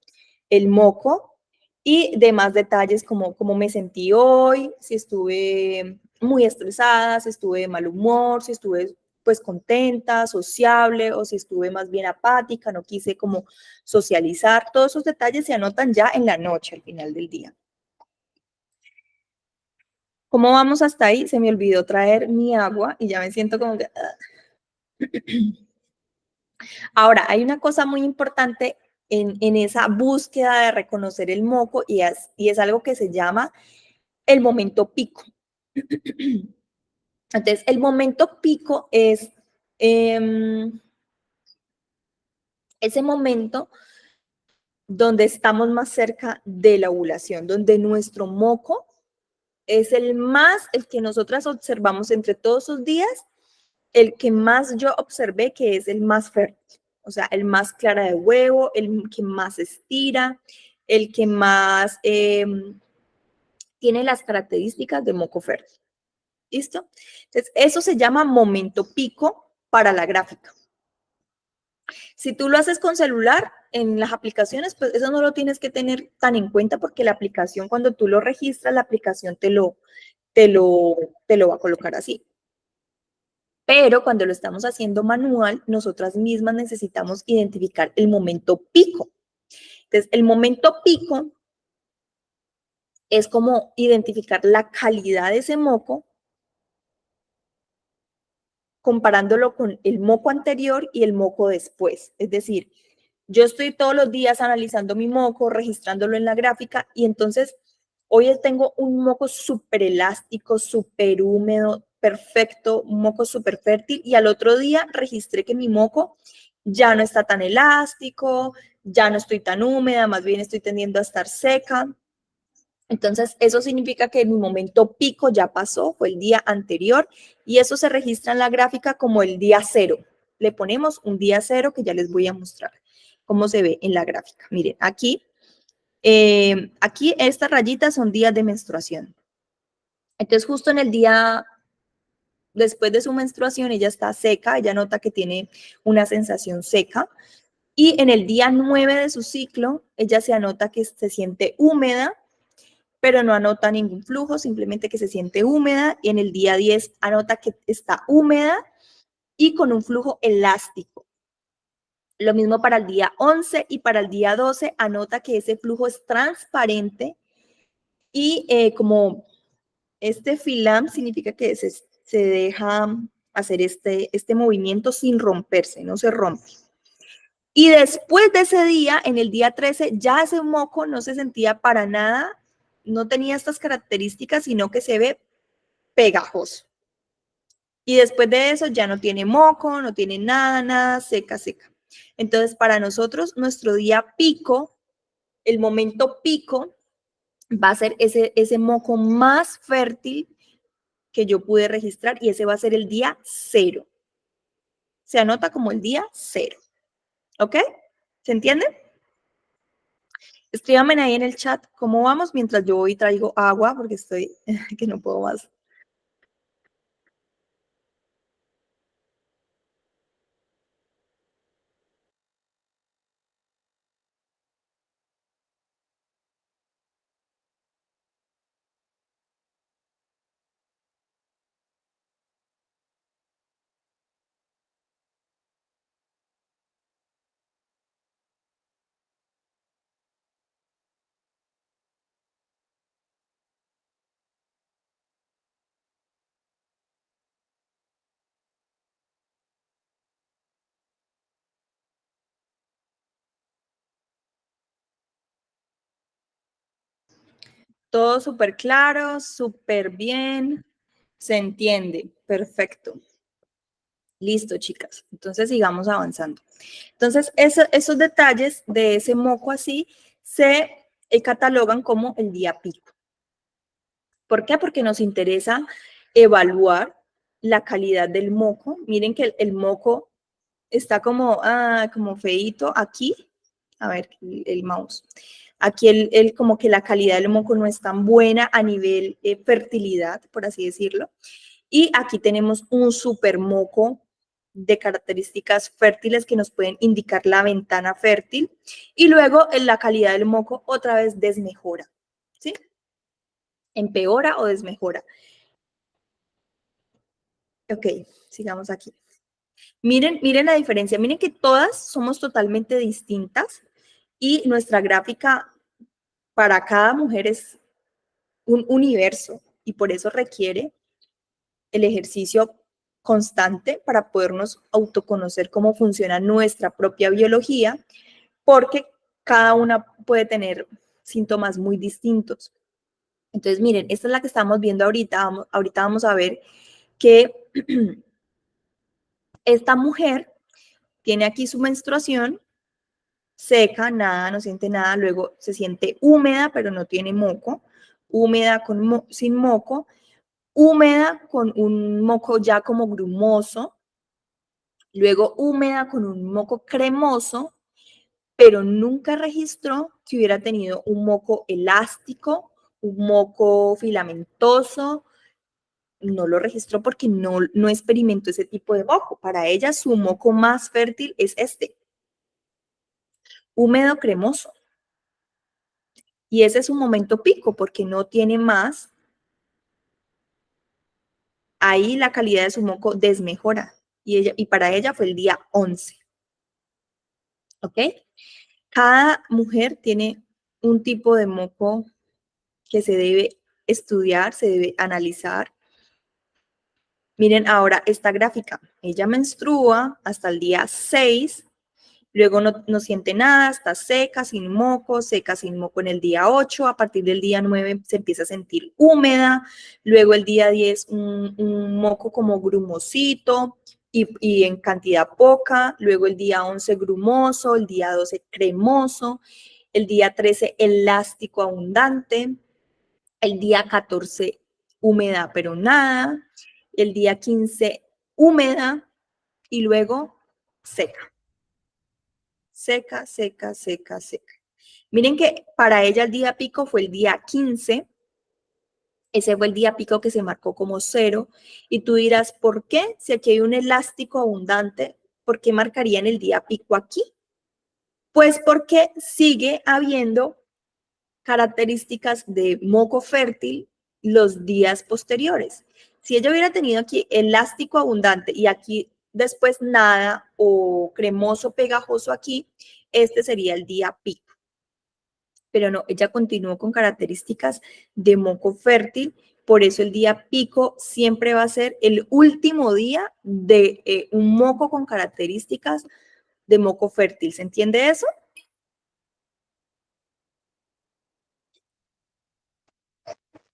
el moco y demás detalles como cómo me sentí hoy, si estuve muy estresada, si estuve de mal humor, si estuve pues contenta, sociable o si estuve más bien apática, no quise como socializar. Todos esos detalles se anotan ya en la noche, al final del día. ¿Cómo vamos hasta ahí? Se me olvidó traer mi agua y ya me siento como que... Ahora, hay una cosa muy importante en esa búsqueda de reconocer el moco y es algo que se llama el momento pico. Entonces, el momento pico es ese momento donde estamos más cerca de la ovulación, donde nuestro moco es el que nosotras observamos entre todos esos días, el que más yo observé que es el más fértil, o sea, el más clara de huevo, el que más estira, el que más tiene las características de moco fértil. ¿Listo? Entonces, eso se llama momento pico para la gráfica. Si tú lo haces con celular, en las aplicaciones, pues eso no lo tienes que tener tan en cuenta porque la aplicación, cuando tú lo registras, la aplicación te lo va a colocar así. Pero cuando lo estamos haciendo manual, nosotras mismas necesitamos identificar el momento pico. Entonces, el momento pico es como identificar la calidad de ese moco comparándolo con el moco anterior y el moco después. Es decir, yo estoy todos los días analizando mi moco, registrándolo en la gráfica y entonces hoy tengo un moco súper elástico, súper húmedo, perfecto, un moco súper fértil y al otro día registré que mi moco ya no está tan elástico, ya no estoy tan húmeda, más bien estoy tendiendo a estar seca. Entonces, eso significa que mi momento pico ya pasó, fue el día anterior, y eso se registra en la gráfica como el día cero. Le ponemos un día cero que ya les voy a mostrar cómo se ve en la gráfica. Miren, aquí estas rayitas son días de menstruación. Entonces, justo en el día después de su menstruación, ella está seca, ella nota que tiene una sensación seca, y en el día 9 de su ciclo, ella se anota que se siente húmeda, pero no anota ningún flujo, simplemente que se siente húmeda, y en el día 10 anota que está húmeda y con un flujo elástico. Lo mismo para el día 11 y para el día 12 anota que ese flujo es transparente y como este filam significa que se deja hacer este movimiento sin romperse, no se rompe. Y después de ese día, en el día 13, ya ese moco no se sentía para nada, no tenía estas características, sino que se ve pegajoso. Y después de eso ya no tiene moco, no tiene nada, nada, seca, seca. Entonces, para nosotros, nuestro día pico, el momento pico, va a ser ese moco más fértil que yo pude registrar y ese va a ser el día cero. Se anota como el día cero. ¿Ok? ¿Se entiende? Escríbanme ahí en el chat cómo vamos mientras yo voy y traigo agua porque estoy que no puedo más. Todo súper claro, súper bien. Se entiende. Perfecto. Listo, chicas. Entonces sigamos avanzando. Entonces, esos detalles de ese moco así se catalogan como el día pico. ¿Por qué? Porque nos interesa evaluar la calidad del moco. Miren que el moco está como feíto aquí. A ver, el mouse. Aquí como que la calidad del moco no es tan buena a nivel fertilidad, por así decirlo. Y aquí tenemos un super moco de características fértiles que nos pueden indicar la ventana fértil. Y luego en la calidad del moco otra vez desmejora. ¿Sí? Empeora o desmejora. Ok, sigamos aquí. Miren la diferencia. Miren que todas somos totalmente distintas y nuestra gráfica para cada mujer es un universo y por eso requiere el ejercicio constante para podernos autoconocer cómo funciona nuestra propia biología, porque cada una puede tener síntomas muy distintos. Entonces, miren, esta es la que estamos viendo ahorita. Ahorita vamos a ver que esta mujer tiene aquí su menstruación seca, nada, no siente nada, luego se siente húmeda, pero no tiene moco, húmeda sin moco, húmeda con un moco ya como grumoso, luego húmeda con un moco cremoso, pero nunca registró que hubiera tenido un moco elástico, un moco filamentoso, no lo registró porque no experimentó ese tipo de moco. Para ella su moco más fértil es este, húmedo cremoso. Y ese es un momento pico porque no tiene más. Ahí la calidad de su moco desmejora. Y para ella fue el día 11. ¿Ok? Cada mujer tiene un tipo de moco que se debe estudiar, se debe analizar. Miren ahora esta gráfica. Ella menstrua hasta el día 6. Luego no siente nada, está seca sin moco en el día 8, a partir del día 9 se empieza a sentir húmeda, luego el día 10 un moco como grumosito y en cantidad poca, luego el día 11 grumoso, el día 12 cremoso, el día 13 elástico abundante, el día 14 húmeda pero nada, el día 15 húmeda y luego seca. Seca, seca, seca, seca. Miren que para ella el día pico fue el día 15, ese fue el día pico que se marcó como cero, y tú dirás, ¿por qué? Si aquí hay un elástico abundante, ¿por qué marcarían el día pico aquí? Pues porque sigue habiendo características de moco fértil los días posteriores. Si ella hubiera tenido aquí elástico abundante y aquí después nada o cremoso pegajoso aquí, este sería el día pico. Pero no, ella continuó con características de moco fértil, por eso el día pico siempre va a ser el último día de un moco con características de moco fértil. ¿Se entiende eso?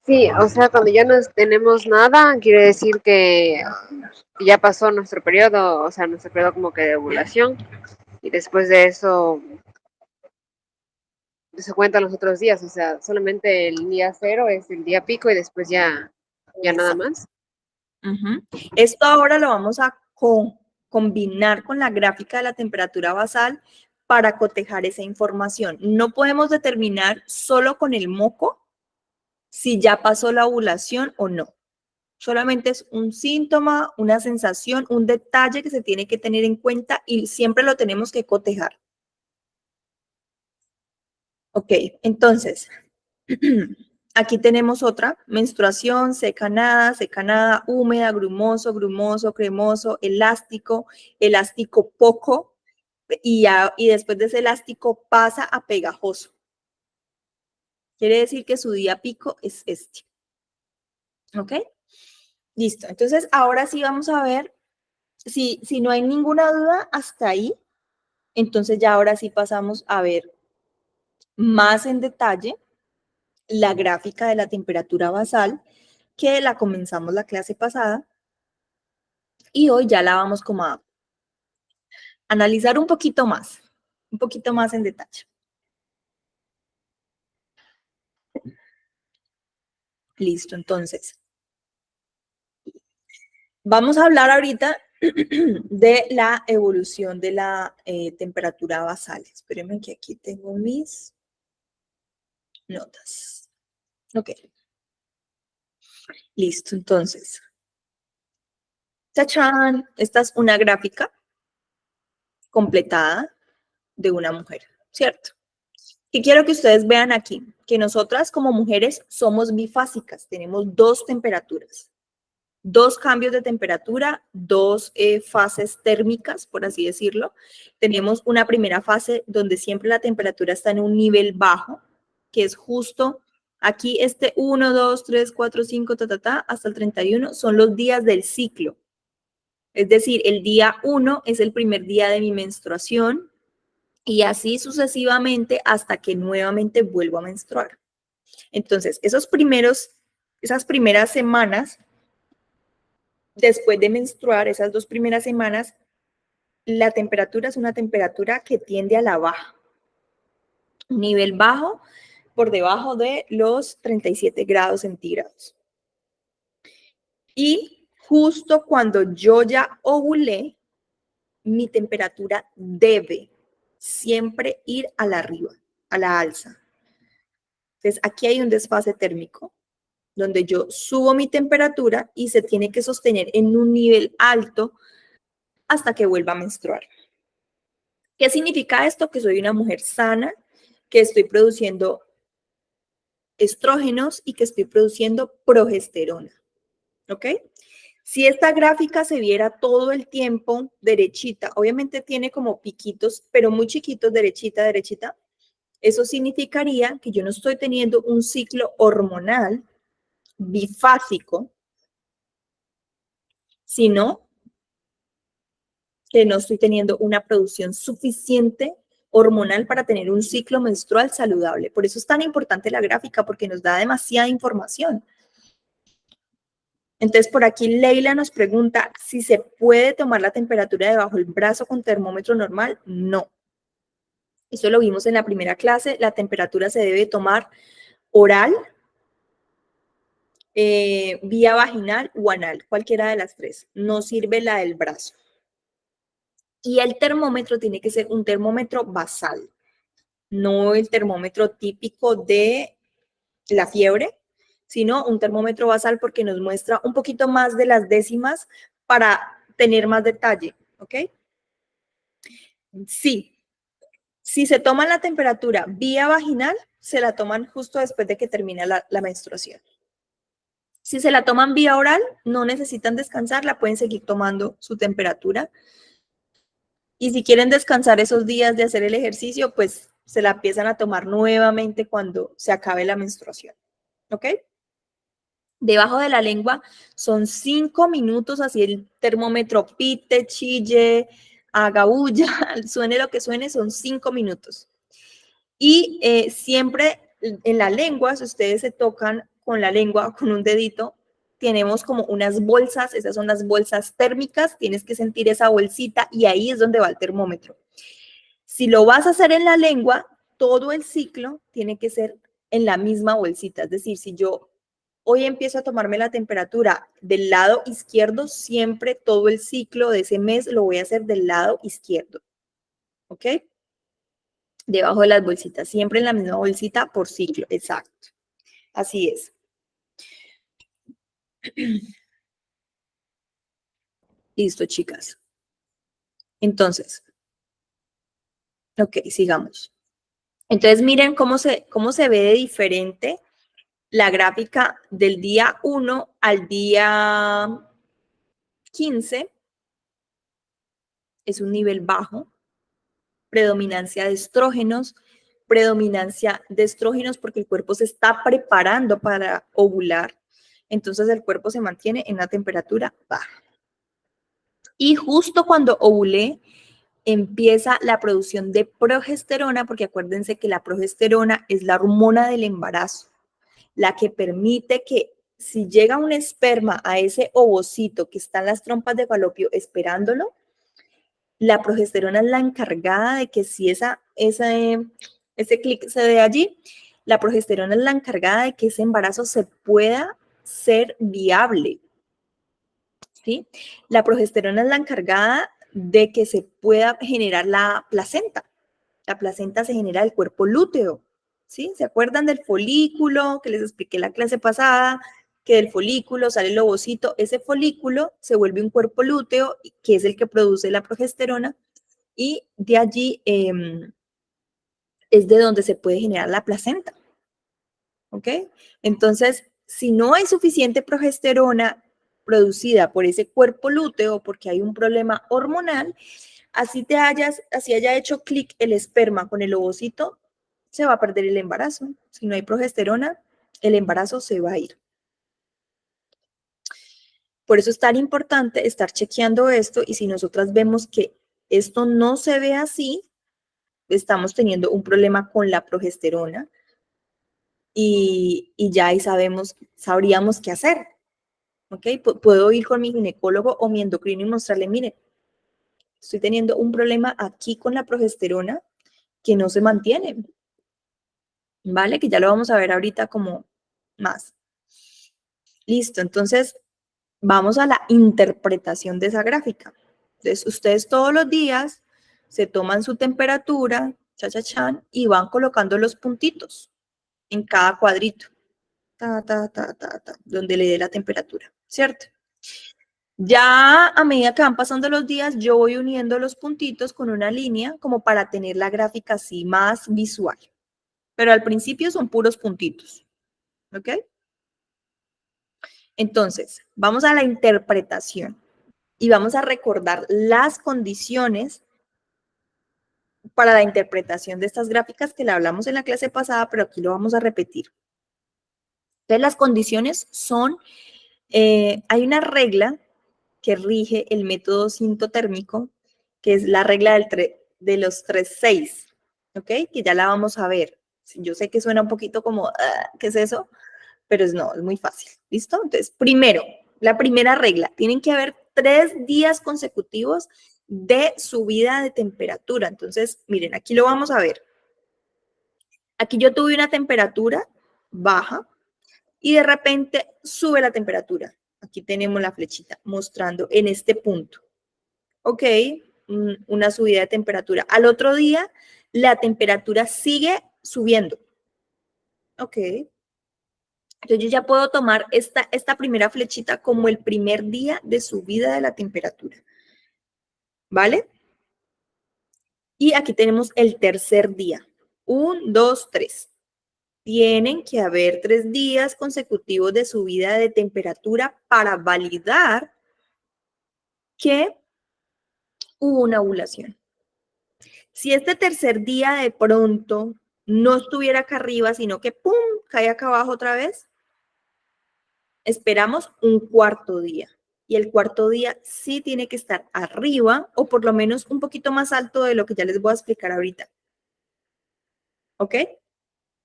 Sí, o sea, cuando ya no tenemos nada, quiere decir que ya pasó nuestro periodo, o sea, nuestro periodo como que de ovulación, y después de eso se cuentan los otros días, o sea, solamente el día cero es el día pico y después ya nada Exacto. más. Esto ahora lo vamos a combinar con la gráfica de la temperatura basal para cotejar esa información. No podemos determinar solo con el moco si ya pasó la ovulación o no. Solamente es un síntoma, una sensación, un detalle que se tiene que tener en cuenta y siempre lo tenemos que cotejar. Ok, entonces, aquí tenemos otra, menstruación, secanada, húmeda, grumoso, grumoso, cremoso, elástico, elástico poco, y después de ese elástico pasa a pegajoso. Quiere decir que su día pico es este. ¿Ok? Listo. Entonces, ahora sí vamos a ver, si no hay ninguna duda hasta ahí, entonces ya ahora sí pasamos a ver más en detalle la gráfica de la temperatura basal, que la comenzamos la clase pasada, y hoy ya la vamos como a analizar un poquito más en detalle. Listo, entonces, vamos a hablar ahorita de la evolución de la temperatura basal. Espérenme que aquí tengo mis notas. Ok, listo, entonces. ¡Tachán! Esta es una gráfica completada de una mujer, ¿cierto? Y quiero que ustedes vean aquí que nosotras como mujeres somos bifásicas, tenemos dos temperaturas, dos cambios de temperatura, dos fases térmicas, por así decirlo. Tenemos una primera fase donde siempre la temperatura está en un nivel bajo, que es justo aquí, 1, 2, 3, 4, 5, hasta el 31, son los días del ciclo. Es decir, el día 1 es el primer día de mi menstruación y así sucesivamente hasta que nuevamente vuelvo a menstruar. Entonces, esas primeras semanas después de menstruar, esas 2 primeras semanas, la temperatura es una temperatura que tiende a la baja. Un nivel bajo por debajo de los 37 grados centígrados. Y justo cuando yo ya ovulé, mi temperatura debe siempre ir a la arriba, a la alza. Entonces, aquí hay un desfase térmico donde yo subo mi temperatura y se tiene que sostener en un nivel alto hasta que vuelva a menstruar. ¿Qué significa esto? Que soy una mujer sana, que estoy produciendo estrógenos y que estoy produciendo progesterona. ¿Ok? Si esta gráfica se viera todo el tiempo derechita, obviamente tiene como piquitos, pero muy chiquitos, derechita, derechita, eso significaría que yo no estoy teniendo un ciclo hormonal bifásico, sino que no estoy teniendo una producción suficiente hormonal para tener un ciclo menstrual saludable. Por eso es tan importante la gráfica, porque nos da demasiada información. Entonces, por aquí Leila nos pregunta si se puede tomar la temperatura debajo del brazo con termómetro normal. No. Eso lo vimos en la primera clase. La temperatura se debe tomar oral, vía vaginal o anal, cualquiera de las tres. No sirve la del brazo. Y el termómetro tiene que ser un termómetro basal, no el termómetro típico de la fiebre, sino un termómetro basal porque nos muestra un poquito más de las décimas para tener más detalle, ¿ok? Sí, si se toma la temperatura vía vaginal, se la toman justo después de que termina la menstruación. Si se la toman vía oral, no necesitan descansar, la pueden seguir tomando su temperatura. Y si quieren descansar esos días de hacer el ejercicio, pues se la empiezan a tomar nuevamente cuando se acabe la menstruación. ¿Ok? Debajo de la lengua son 5 minutos, así el termómetro pite, chille, haga bulla, suene lo que suene, son 5 minutos. Y siempre en la lengua, si ustedes se tocan con la lengua, con un dedito, tenemos como unas bolsas, esas son las bolsas térmicas, tienes que sentir esa bolsita y ahí es donde va el termómetro. Si lo vas a hacer en la lengua, todo el ciclo tiene que ser en la misma bolsita. Es decir, si yo hoy empiezo a tomarme la temperatura del lado izquierdo, siempre todo el ciclo de ese mes lo voy a hacer del lado izquierdo. ¿Ok? Debajo de las bolsitas, siempre en la misma bolsita por ciclo, exacto. Así es. Listo, chicas. Entonces, ok, sigamos. Entonces, miren cómo se ve de diferente la gráfica del día 1 al día 15. Es un nivel bajo, predominancia de estrógenos porque el cuerpo se está preparando para ovular. Entonces, el cuerpo se mantiene en una temperatura baja. Y justo cuando ovulé, empieza la producción de progesterona, porque acuérdense que la progesterona es la hormona del embarazo, la que permite que si llega un esperma a ese ovocito que está en las trompas de falopio esperándolo, la progesterona es la encargada de que si ese clic se dé allí, la progesterona es la encargada de que ese embarazo se pueda ser viable. ¿Sí? La progesterona es la encargada de que se pueda generar la placenta. La placenta se genera del cuerpo lúteo. ¿Sí? ¿Se acuerdan del folículo que les expliqué en la clase pasada? Que del folículo sale el ovocito. Ese folículo se vuelve un cuerpo lúteo, que es el que produce la progesterona, y de allí es de donde se puede generar la placenta. ¿Ok? Entonces, si no hay suficiente progesterona producida por ese cuerpo lúteo, porque hay un problema hormonal, así haya hecho clic el esperma con el ovocito, se va a perder el embarazo. Si no hay progesterona, el embarazo se va a ir. Por eso es tan importante estar chequeando esto, y si nosotras vemos que esto no se ve así, estamos teniendo un problema con la progesterona y ya ahí sabríamos qué hacer. ¿Ok? Puedo ir con mi ginecólogo o mi endocrino y mostrarle, mire, estoy teniendo un problema aquí con la progesterona que no se mantiene, ¿vale? Que ya lo vamos a ver ahorita como más. Listo, entonces vamos a la interpretación de esa gráfica. Entonces, ustedes todos los días se toman su temperatura, cha-cha-chan, y van colocando los puntitos en cada cuadrito, donde le dé la temperatura, ¿cierto? Ya a medida que van pasando los días, yo voy uniendo los puntitos con una línea como para tener la gráfica así más visual. Pero al principio son puros puntitos. ¿Ok? Entonces, vamos a la interpretación y vamos a recordar las condiciones para la interpretación de estas gráficas que le hablamos en la clase pasada, pero aquí lo vamos a repetir. Entonces, las condiciones son, hay una regla que rige el método sintotérmico, que es la regla de los 3-6, ¿ok? Que ya la vamos a ver. Yo sé que suena un poquito como, ¿qué es eso? Pero no, es muy fácil, ¿listo? Entonces, primero, la primera regla, tienen que haber 3 días consecutivos de subida de temperatura. Entonces, miren, aquí lo vamos a ver. Aquí yo tuve una temperatura baja y de repente sube la temperatura. Aquí tenemos la flechita mostrando en este punto. Ok, una subida de temperatura. Al otro día, la temperatura sigue subiendo. Ok. Entonces yo ya puedo tomar esta primera flechita como el primer día de subida de la temperatura. ¿Vale? Y aquí tenemos el tercer día. 1, 2, 3. Tienen que haber 3 días consecutivos de subida de temperatura para validar que hubo una ovulación. Si este tercer día de pronto no estuviera acá arriba, sino que ¡pum! Cae acá abajo otra vez, esperamos un cuarto día. Y el cuarto día sí tiene que estar arriba o por lo menos un poquito más alto de lo que ya les voy a explicar ahorita. ¿Ok?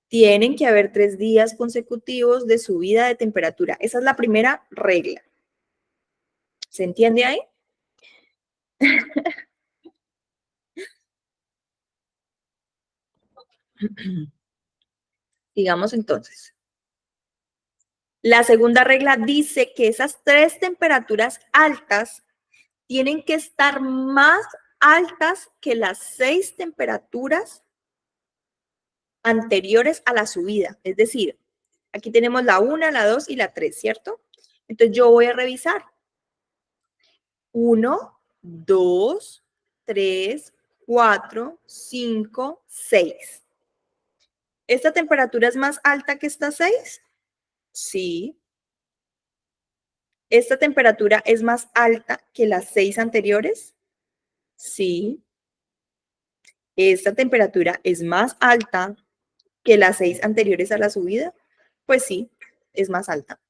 Tienen que haber 3 días consecutivos de subida de temperatura. Esa es la primera regla. ¿Se entiende ahí? Digamos entonces. La segunda regla dice que esas 3 temperaturas altas tienen que estar más altas que las 6 temperaturas anteriores a la subida. Es decir, aquí tenemos la 1, la 2 y la 3, ¿cierto? Entonces yo voy a revisar. 1, 2, 3, 4, 5, 6. ¿Esta temperatura es más alta que esta 6? Sí. ¿Esta temperatura es más alta que las 6 anteriores? Sí. ¿Esta temperatura es más alta que las 6 anteriores a la subida? Pues sí, es más alta.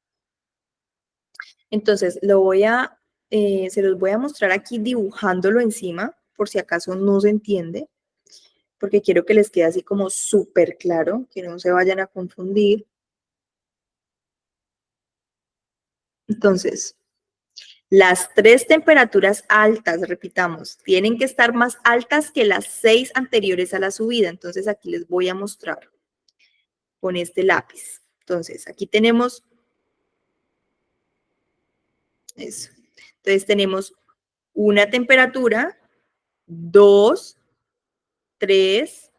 Entonces, se los voy a mostrar aquí dibujándolo encima, por si acaso no se entiende, porque quiero que les quede así como súper claro, que no se vayan a confundir. Entonces, las 3 temperaturas altas, repitamos, tienen que estar más altas que las 6 anteriores a la subida. Entonces, aquí les voy a mostrar con este lápiz. Entonces, aquí tenemos eso. Entonces, tenemos una temperatura, 2, 3,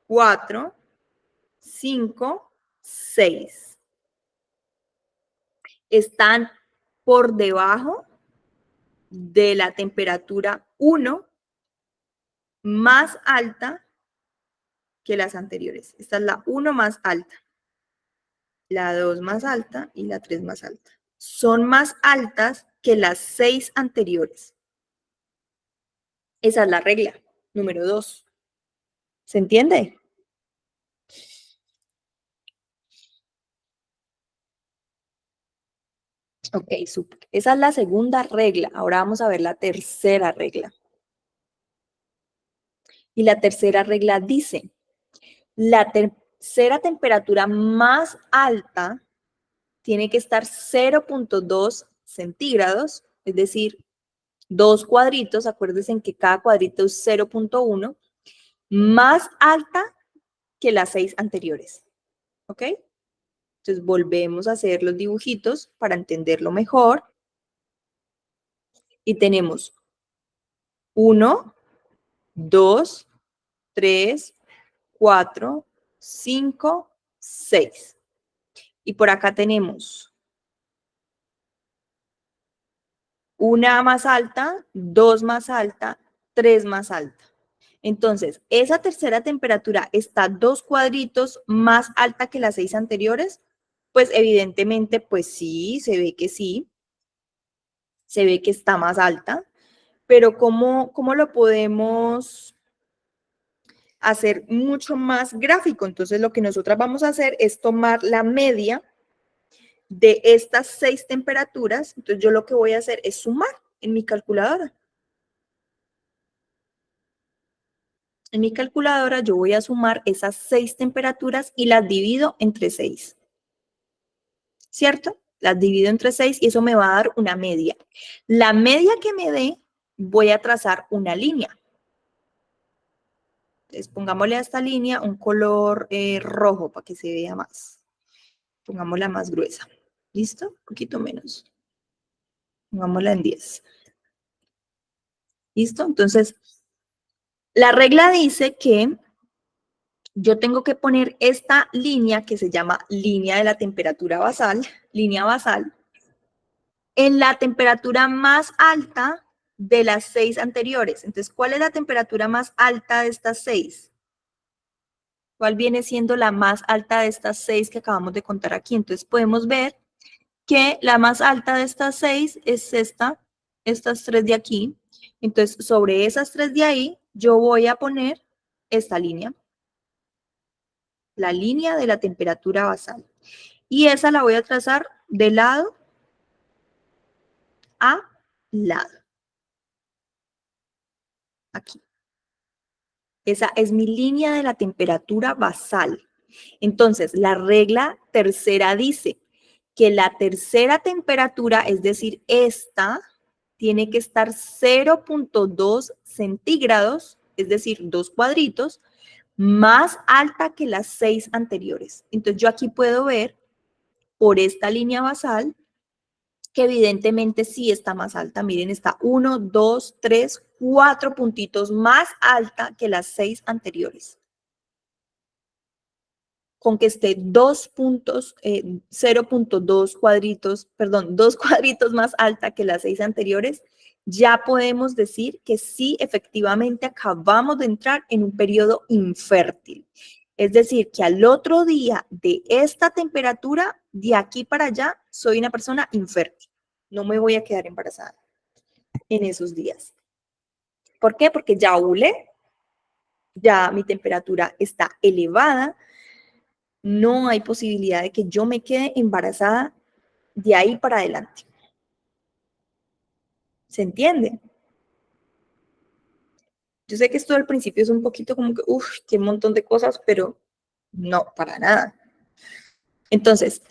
4, 5, 6. Están por debajo de la temperatura 1 más alta que las anteriores. Esta es la 1 más alta, la 2 más alta y la 3 más alta. Son más altas que las 6 anteriores. Esa es la regla número 2. ¿Se entiende? Ok, súper. Esa es la segunda regla. Ahora vamos a ver la tercera regla. Y la tercera regla dice, la tercera temperatura más alta tiene que estar 0.2 centígrados, es decir, 2 cuadritos, acuérdense en que cada cuadrito es 0.1, más alta que las 6 anteriores. ¿Ok? Entonces volvemos a hacer los dibujitos para entenderlo mejor. Y tenemos 1, 2, 3, 4, 5, 6. Y por acá tenemos una más alta, 2 más alta, 3 más alta. Entonces, esa tercera temperatura está 2 cuadritos más alta que las 6 anteriores. Pues evidentemente, pues sí, se ve que sí, se ve que está más alta, pero ¿cómo lo podemos hacer mucho más gráfico? Entonces, lo que nosotras vamos a hacer es tomar la media de estas 6 temperaturas. Entonces, yo lo que voy a hacer es sumar en mi calculadora. En mi calculadora yo voy a sumar esas 6 temperaturas y las divido entre 6. ¿Cierto? Las divido entre 6 y eso me va a dar una media. La media que me dé, voy a trazar una línea. Entonces, pongámosle a esta línea un color rojo para que se vea más. Pongámosla más gruesa. ¿Listo? Un poquito menos. Pongámosla en 10. ¿Listo? Entonces, la regla dice que yo tengo que poner esta línea que se llama línea de la temperatura basal, línea basal, en la temperatura más alta de las 6 anteriores. Entonces, ¿cuál es la temperatura más alta de estas 6? ¿Cuál viene siendo la más alta de estas 6 que acabamos de contar aquí? Entonces, podemos ver que la más alta de estas 6 es estas 3 de aquí. Entonces, sobre esas 3 de ahí, yo voy a poner esta línea, la línea de la temperatura basal. Y esa la voy a trazar de lado a lado. Aquí. Esa es mi línea de la temperatura basal. Entonces, la regla tercera dice que la tercera temperatura, es decir, esta, tiene que estar 0.2 centígrados, es decir, 2 cuadritos, más alta que las 6 anteriores. Entonces, yo aquí puedo ver por esta línea basal que evidentemente sí está más alta. Miren, está 1, 2, 3, 4 puntitos más alta que las 6 anteriores. Con que esté 2 puntos, 0.2 cuadritos, perdón, 2 cuadritos más alta que las 6 anteriores, ya podemos decir que sí, efectivamente acabamos de entrar en un periodo infértil. Es decir, que al otro día de esta temperatura, de aquí para allá, soy una persona infértil. No me voy a quedar embarazada en esos días. ¿Por qué? Porque ya ovulé, ya mi temperatura está elevada, no hay posibilidad de que yo me quede embarazada de ahí para adelante. ¿Se entiende? Yo sé que esto al principio es un poquito como que, uff, qué montón de cosas, pero no, para nada. Entonces,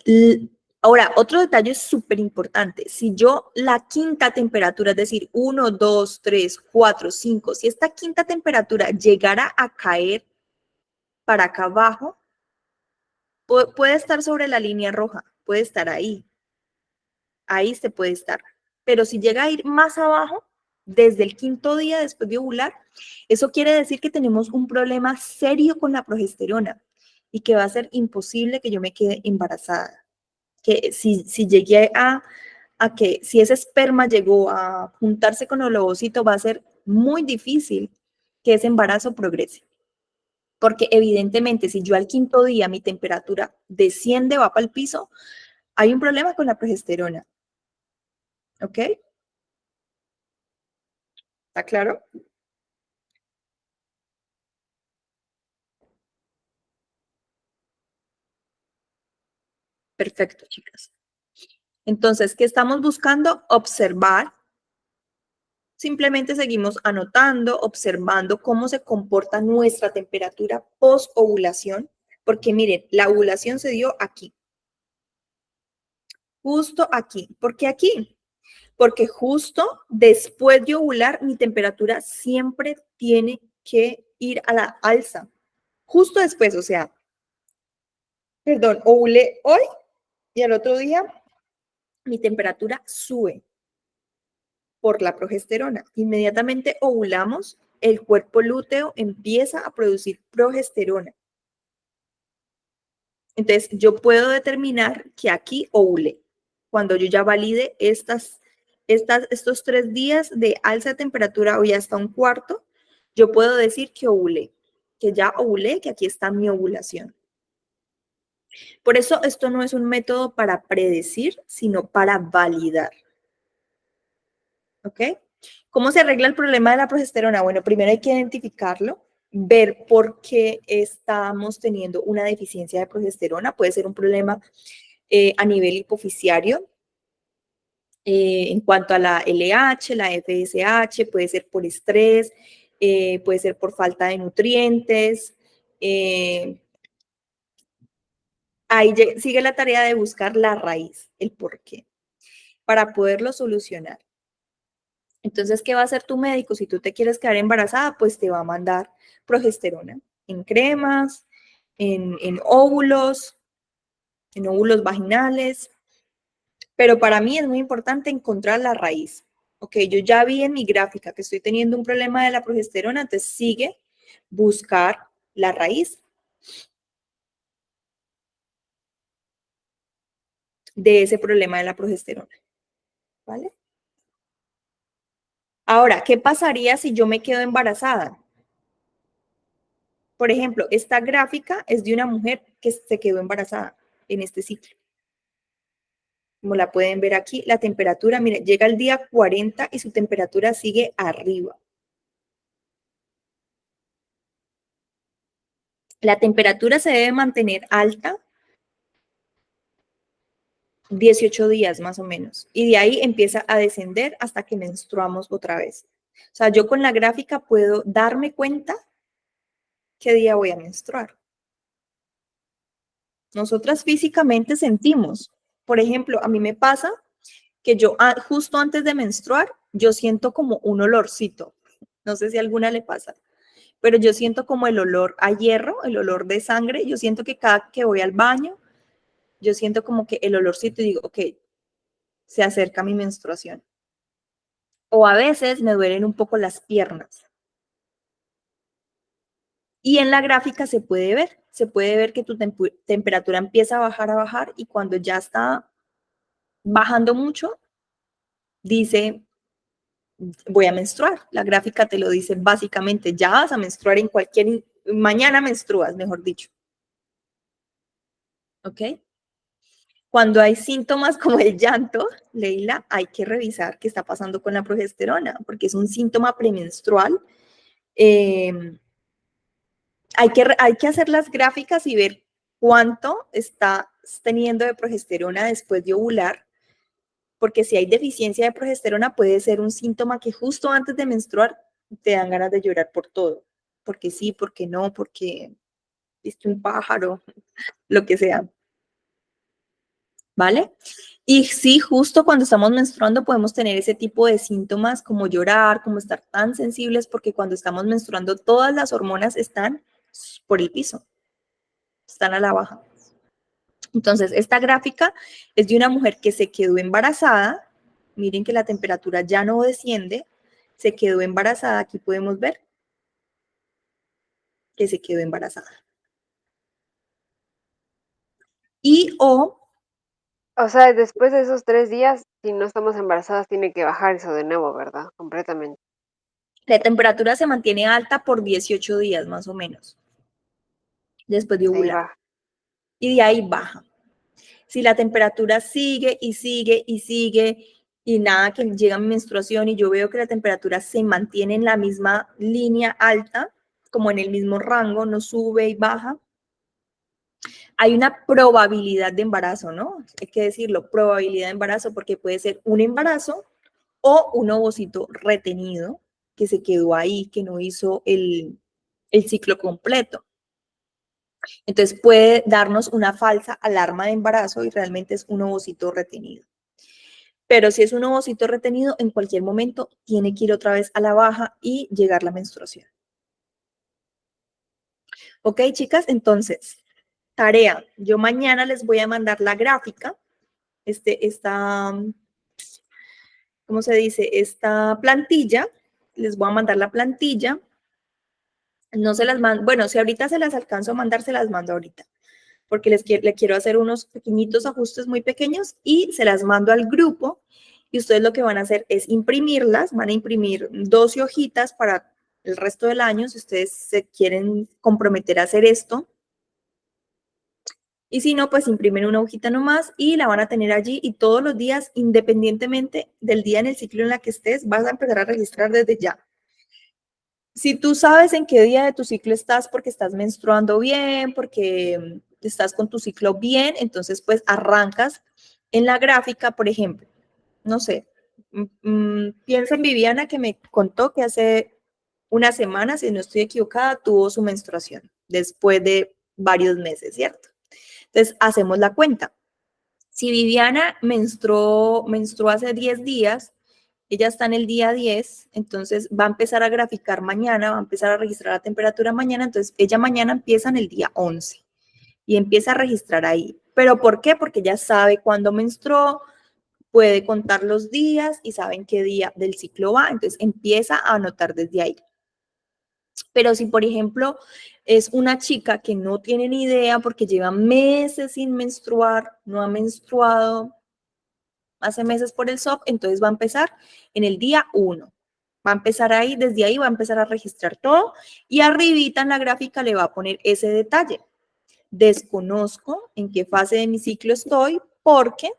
ahora, otro detalle súper importante. Si yo la quinta temperatura, es decir, 1, 2, 3, 4, 5, si esta quinta temperatura llegara a caer para acá abajo, puede estar sobre la línea roja, puede estar ahí se puede estar. Pero si llega a ir más abajo, desde el quinto día después de ovular, eso quiere decir que tenemos un problema serio con la progesterona y que va a ser imposible que yo me quede embarazada. Que si llegué a que si ese esperma llegó a juntarse con el ovocito, va a ser muy difícil que ese embarazo progrese. Porque evidentemente si yo al quinto día mi temperatura desciende, va para el piso, hay un problema con la progesterona. ¿Ok? ¿Está claro? Perfecto, chicas. Entonces, ¿qué estamos buscando? Observar. Simplemente seguimos anotando, observando cómo se comporta nuestra temperatura post-ovulación, porque miren, la ovulación se dio aquí, justo aquí. ¿Por qué aquí? Porque justo después de ovular, mi temperatura siempre tiene que ir a la alza. Justo después, o sea, perdón, ovulé hoy y al otro día mi temperatura sube por la progesterona. Inmediatamente ovulamos, el cuerpo lúteo empieza a producir progesterona. Entonces, yo puedo determinar que aquí ovulé. Cuando yo ya valide estos 3 días de alza de temperatura o ya hasta un cuarto, yo puedo decir que ovulé, que ya ovulé, que aquí está mi ovulación. Por eso esto no es un método para predecir, sino para validar. ¿Ok? ¿Cómo se arregla el problema de la progesterona? Bueno, primero hay que identificarlo, ver por qué estamos teniendo una deficiencia de progesterona. Puede ser un problema a nivel hipofisiario, en cuanto a la LH, la FSH, puede ser por estrés, puede ser por falta de nutrientes. Ahí sigue la tarea de buscar la raíz, el por qué, para poderlo solucionar. Entonces, ¿qué va a hacer tu médico? Si tú te quieres quedar embarazada, pues te va a mandar progesterona en cremas, en óvulos vaginales. Pero para mí es muy importante encontrar la raíz. Ok, yo ya vi en mi gráfica que estoy teniendo un problema de la progesterona, entonces sigue buscar la raíz de ese problema de la progesterona. ¿Vale? Ahora, ¿qué pasaría si yo me quedo embarazada? Por ejemplo, esta gráfica es de una mujer que se quedó embarazada en este ciclo. Como la pueden ver aquí, la temperatura, miren, llega al día 40 y su temperatura sigue arriba. La temperatura se debe mantener alta 18 días más o menos. Y de ahí empieza a descender hasta que menstruamos otra vez. O sea, yo con la gráfica puedo darme cuenta qué día voy a menstruar. Nosotras físicamente sentimos. Por ejemplo, a mí me pasa que yo justo antes de menstruar, yo siento como un olorcito. No sé si a alguna le pasa, pero yo siento como el olor a hierro, el olor de sangre. Yo siento que cada que voy al baño, yo siento como que el olorcito y digo, ok, se acerca mi menstruación. O a veces me duelen un poco las piernas. Y en la gráfica se puede ver que tu temperatura empieza a bajar y cuando ya está bajando mucho, dice, voy a menstruar. La gráfica te lo dice básicamente, ya vas a menstruar en mañana menstruas, mejor dicho. ¿Ok? Cuando hay síntomas como el llanto, Leila, hay que revisar qué está pasando con la progesterona, porque es un síntoma premenstrual. Hay que hacer las gráficas y ver cuánto estás teniendo de progesterona después de ovular, porque si hay deficiencia de progesterona puede ser un síntoma que justo antes de menstruar te dan ganas de llorar por todo, porque sí, porque no, porque viste un pájaro, lo que sea, ¿vale? Y sí, justo cuando estamos menstruando podemos tener ese tipo de síntomas como llorar, como estar tan sensibles, porque cuando estamos menstruando todas las hormonas están por el piso, están a la baja. Entonces, esta gráfica es de una mujer que se quedó embarazada. Miren que la temperatura ya no desciende. Se quedó embarazada. Aquí podemos ver que se quedó embarazada. O sea, después de esos 3 días, si no estamos embarazadas, tiene que bajar eso de nuevo, ¿verdad? Completamente. La temperatura se mantiene alta por 18 días más o menos, después de De ahí ovular. baja. Y de ahí baja. Si la temperatura sigue y sigue y sigue y nada que llega mi menstruación y yo veo que la temperatura se mantiene en la misma línea alta, como en el mismo rango, no sube y baja, hay una probabilidad de embarazo, ¿no? Hay que decirlo, probabilidad de embarazo, porque puede ser un embarazo o un ovocito retenido que se quedó ahí, que no hizo el ciclo completo. Entonces puede darnos una falsa alarma de embarazo y realmente es un ovocito retenido. Pero si es un ovocito retenido, en cualquier momento tiene que ir otra vez a la baja y llegar la menstruación. Ok, chicas, entonces, tarea. Yo mañana les voy a mandar la gráfica, esta, ¿cómo se dice? Esta plantilla. Les voy a mandar la plantilla. No se las mando, bueno, si ahorita se las alcanzo a mandar, se las mando ahorita, porque le quiero hacer unos pequeñitos ajustes muy pequeños y se las mando al grupo y ustedes lo que van a hacer es imprimirlas, van a imprimir 12 hojitas para el resto del año, si ustedes se quieren comprometer a hacer esto. Y si no, pues imprimen una hojita nomás y la van a tener allí y todos los días, independientemente del día en el ciclo en la que estés, vas a empezar a registrar desde ya. Si tú sabes en qué día de tu ciclo estás porque estás menstruando bien, porque estás con tu ciclo bien, entonces pues arrancas en la gráfica, por ejemplo, no sé, piensa en Viviana que me contó que hace una semana, si no estoy equivocada, tuvo su menstruación después de varios meses, ¿cierto? Entonces hacemos la cuenta. Si Viviana menstruó hace 10 días, ella está en el día 10, entonces va a empezar a graficar mañana, va a empezar a registrar la temperatura mañana, entonces ella mañana empieza en el día 11 y empieza a registrar ahí. ¿Pero por qué? Porque ella sabe cuándo menstruó, puede contar los días y sabe en qué día del ciclo va, entonces empieza a anotar desde ahí. Pero si, por ejemplo, es una chica que no tiene ni idea porque lleva meses sin menstruar, no ha menstruado, hace meses por el SOP, entonces va a empezar en el día 1. Va a empezar ahí, desde ahí va a empezar a registrar todo y arribita en la gráfica le va a poner ese detalle. Desconozco en qué fase de mi ciclo estoy porque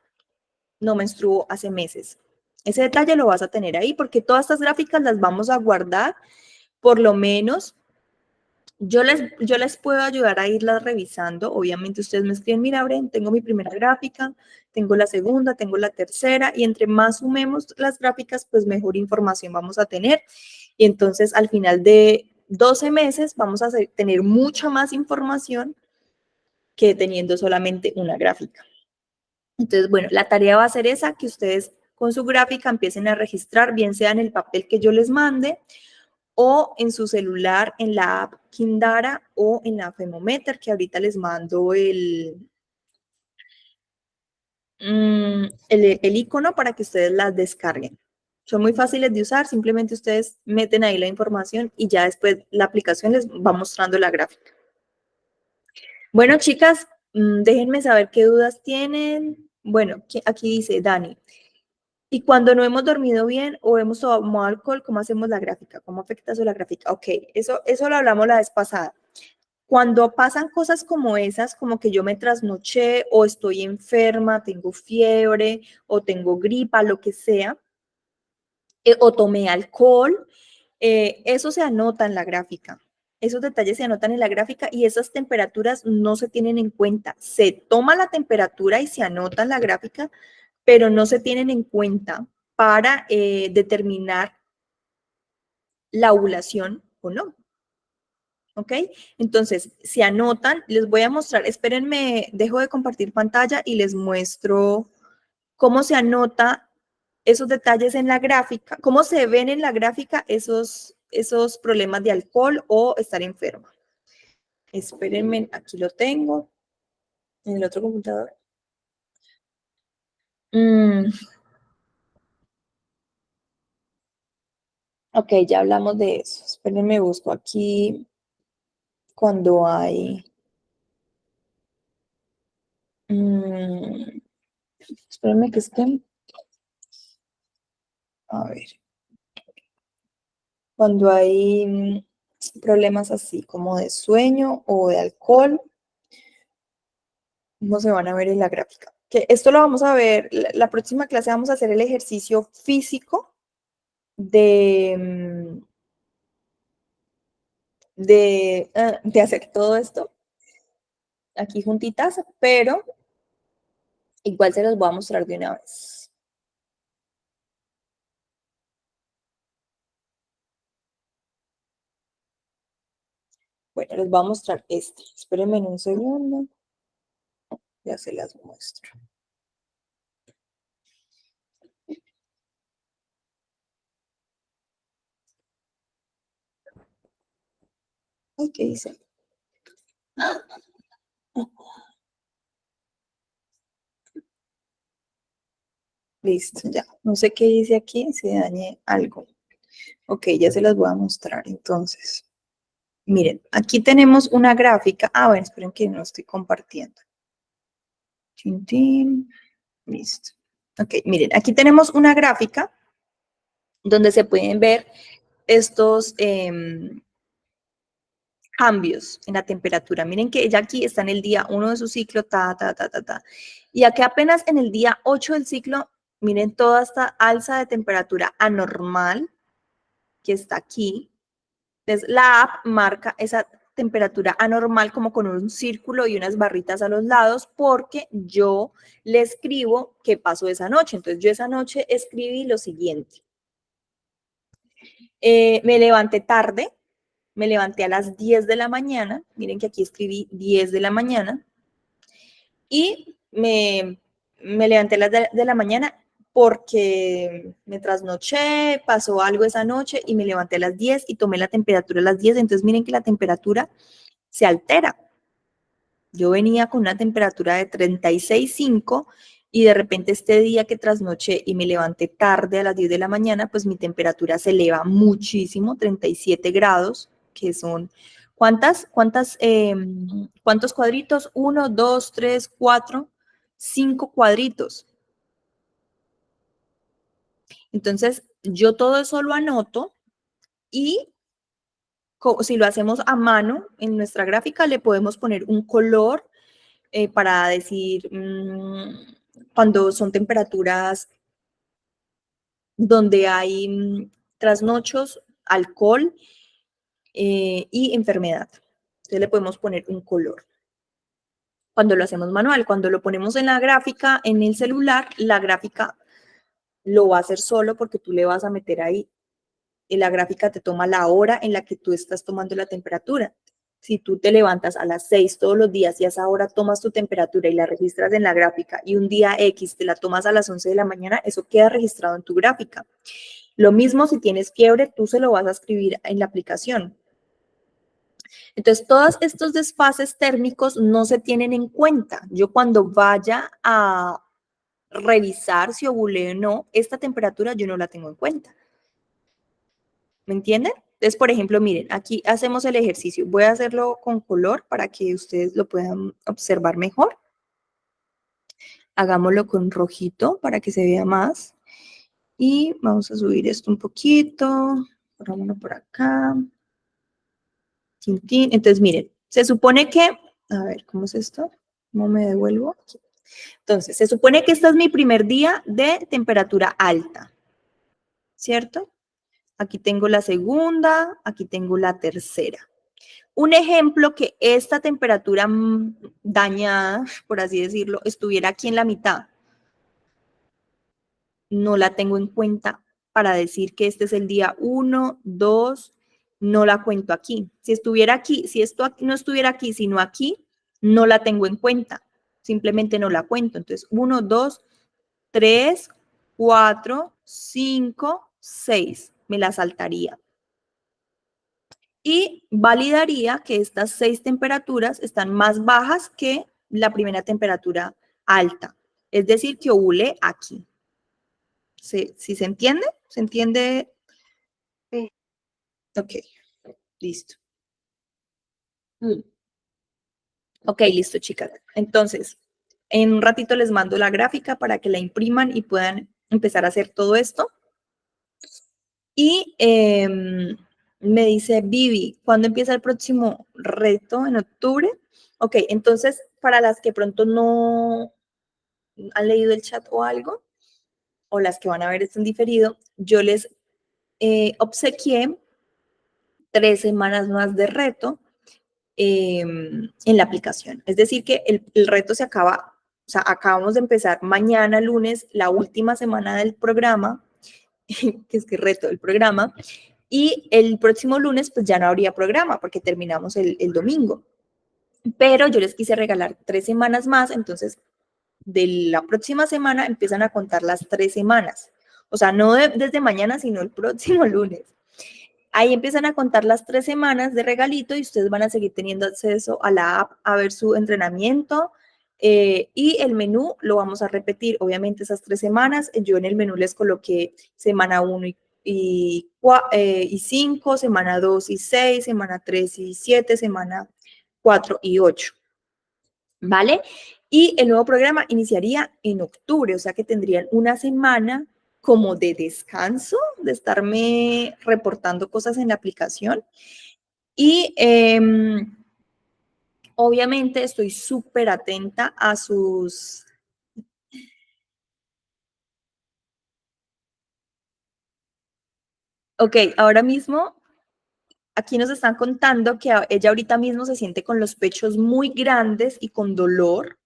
no menstruo hace meses. Ese detalle lo vas a tener ahí porque todas estas gráficas las vamos a guardar por lo menos. Yo les puedo ayudar a irlas revisando. Obviamente ustedes me escriben, mira, Bren, tengo mi primera gráfica, tengo la segunda, tengo la tercera, y entre más sumemos las gráficas, pues mejor información vamos a tener. Y entonces al final de 12 meses vamos a tener mucha más información que teniendo solamente una gráfica. Entonces, bueno, la tarea va a ser esa, que ustedes con su gráfica empiecen a registrar, bien sea en el papel que yo les mande, o en su celular, en la app Kindara o en la Femometer, que ahorita les mando el icono para que ustedes las descarguen. Son muy fáciles de usar, simplemente ustedes meten ahí la información y ya después la aplicación les va mostrando la gráfica. Bueno, chicas, déjenme saber qué dudas tienen. Bueno, aquí dice Dani. Y cuando no hemos dormido bien o hemos tomado alcohol, ¿cómo hacemos la gráfica? ¿Cómo afecta eso la gráfica? Ok, eso lo hablamos la vez pasada. Cuando pasan cosas como esas, como que yo me trasnoché o estoy enferma, tengo fiebre o tengo gripa, lo que sea, o tomé alcohol, eso se anota en la gráfica. Esos detalles se anotan en la gráfica y esas temperaturas no se tienen en cuenta. Se toma la temperatura y se anota en la gráfica, pero no se tienen en cuenta para determinar la ovulación o no. ¿Ok? Entonces, se anotan, les voy a mostrar, espérenme, dejo de compartir pantalla y les muestro cómo se anota esos detalles en la gráfica, cómo se ven en la gráfica esos problemas de alcohol o estar enferma. Espérenme, aquí lo tengo, en el otro computador. Ok, ya hablamos de eso. Espérenme, busco aquí cuando hay... espérenme que estén... A ver. Cuando hay problemas así como de sueño o de alcohol, ¿cómo se van a ver en la gráfica? Que esto lo vamos a ver, la próxima clase vamos a hacer el ejercicio físico de, de hacer todo esto aquí juntitas, pero igual se los voy a mostrar de una vez. Bueno, les voy a mostrar este. Espérenme en un segundo. Ya se las muestro. Ay, ¿qué dice? Listo, ya. No sé qué dice aquí, se dañe algo. Ok, ya se las voy a mostrar entonces. Miren, aquí tenemos una gráfica. Ah, bueno, esperen que no estoy compartiendo. Chin. Listo. Ok, miren, aquí tenemos una gráfica donde se pueden ver estos cambios en la temperatura. Miren que ella aquí está en el día 1 de su ciclo, ta. Y aquí apenas en el día 8 del ciclo, miren toda esta alza de temperatura anormal que está aquí. Entonces, la app marca esa temperatura anormal como con un círculo y unas barritas a los lados porque yo le escribo qué pasó esa noche. Entonces, yo esa noche escribí lo siguiente. Me levanté tarde, me levanté a las 10 de la mañana, miren que aquí escribí 10 de la mañana, y me levanté a las de la mañana porque me trasnoché, pasó algo esa noche y me levanté a las 10 y tomé la temperatura a las 10, entonces miren que la temperatura se altera. Yo venía con una temperatura de 36,5 y de repente este día que trasnoché y me levanté tarde a las 10 de la mañana, pues mi temperatura se eleva muchísimo, 37 grados, que son, ¿cuántos cuadritos? 1, 2, 3, 4, 5 cuadritos. Entonces, yo todo eso lo anoto y si lo hacemos a mano en nuestra gráfica, le podemos poner un color para decir cuando son temperaturas donde hay trasnochos, alcohol y enfermedad. Entonces le podemos poner un color. Cuando lo hacemos manual, cuando lo ponemos en la gráfica, en el celular, la gráfica lo va a hacer solo porque tú le vas a meter ahí. Y la gráfica te toma la hora en la que tú estás tomando la temperatura. Si tú te levantas a las 6 todos los días y a esa hora tomas tu temperatura y la registras en la gráfica y un día X te la tomas a las 11 de la mañana, eso queda registrado en tu gráfica. Lo mismo si tienes fiebre, tú se lo vas a escribir en la aplicación. Entonces, todos estos desfases térmicos no se tienen en cuenta. Yo cuando vaya a revisar si ovulé o no, esta temperatura yo no la tengo en cuenta. ¿Me entienden? Entonces, por ejemplo, miren, aquí hacemos el ejercicio. Voy a hacerlo con color para que ustedes lo puedan observar mejor. Hagámoslo con rojito para que se vea más. Y vamos a subir esto un poquito. Pongámoslo por acá. Tin, tin. Entonces, miren, se supone que, a ver, ¿cómo es esto? ¿Cómo me devuelvo? Entonces, se supone que este es mi primer día de temperatura alta, ¿cierto? Aquí tengo la segunda, aquí tengo la tercera. Un ejemplo que esta temperatura dañada, por así decirlo, estuviera aquí en la mitad. No la tengo en cuenta para decir que este es el día 1, 2, no la cuento aquí. Si estuviera aquí, si esto no estuviera aquí, sino aquí, no la tengo en cuenta. Simplemente no la cuento. Entonces, 1, 2, 3, 4, 5, 6. Me la saltaría. Y validaría que estas 6 temperaturas están más bajas que la primera temperatura alta. Es decir, que ovule aquí. ¿Sí se entiende? ¿Se entiende? Sí. Ok, listo. Ok, listo, chicas. Entonces, en un ratito les mando la gráfica para que la impriman y puedan empezar a hacer todo esto. Y me dice, Vivi, ¿cuándo empieza el próximo reto? ¿En octubre? Ok, entonces, para las que pronto no han leído el chat o algo, o las que van a ver esto en diferido, yo les obsequié 3 semanas más de reto en la aplicación. Es decir, que el reto se acaba, o sea, acabamos de empezar mañana, lunes, la última semana del programa, que es que reto del programa, y el próximo lunes pues ya no habría programa porque terminamos el domingo. Pero yo les quise regalar 3 semanas más, entonces de la próxima semana empiezan a contar las 3 semanas. O sea, no desde mañana, sino el próximo lunes. Ahí empiezan a contar las 3 semanas de regalito y ustedes van a seguir teniendo acceso a la app a ver su entrenamiento y el menú lo vamos a repetir. Obviamente esas 3 semanas, yo en el menú les coloqué semana 1 y 5, semana 2 y 6, semana 3 y 7, semana 4 y 8. ¿Vale? Y el nuevo programa iniciaría en octubre, o sea que tendrían una semana como de descanso, de estarme reportando cosas en la aplicación. Y obviamente estoy súper atenta a sus... Ok, ahora mismo aquí nos están contando que ella ahorita mismo se siente con los pechos muy grandes y con dolor.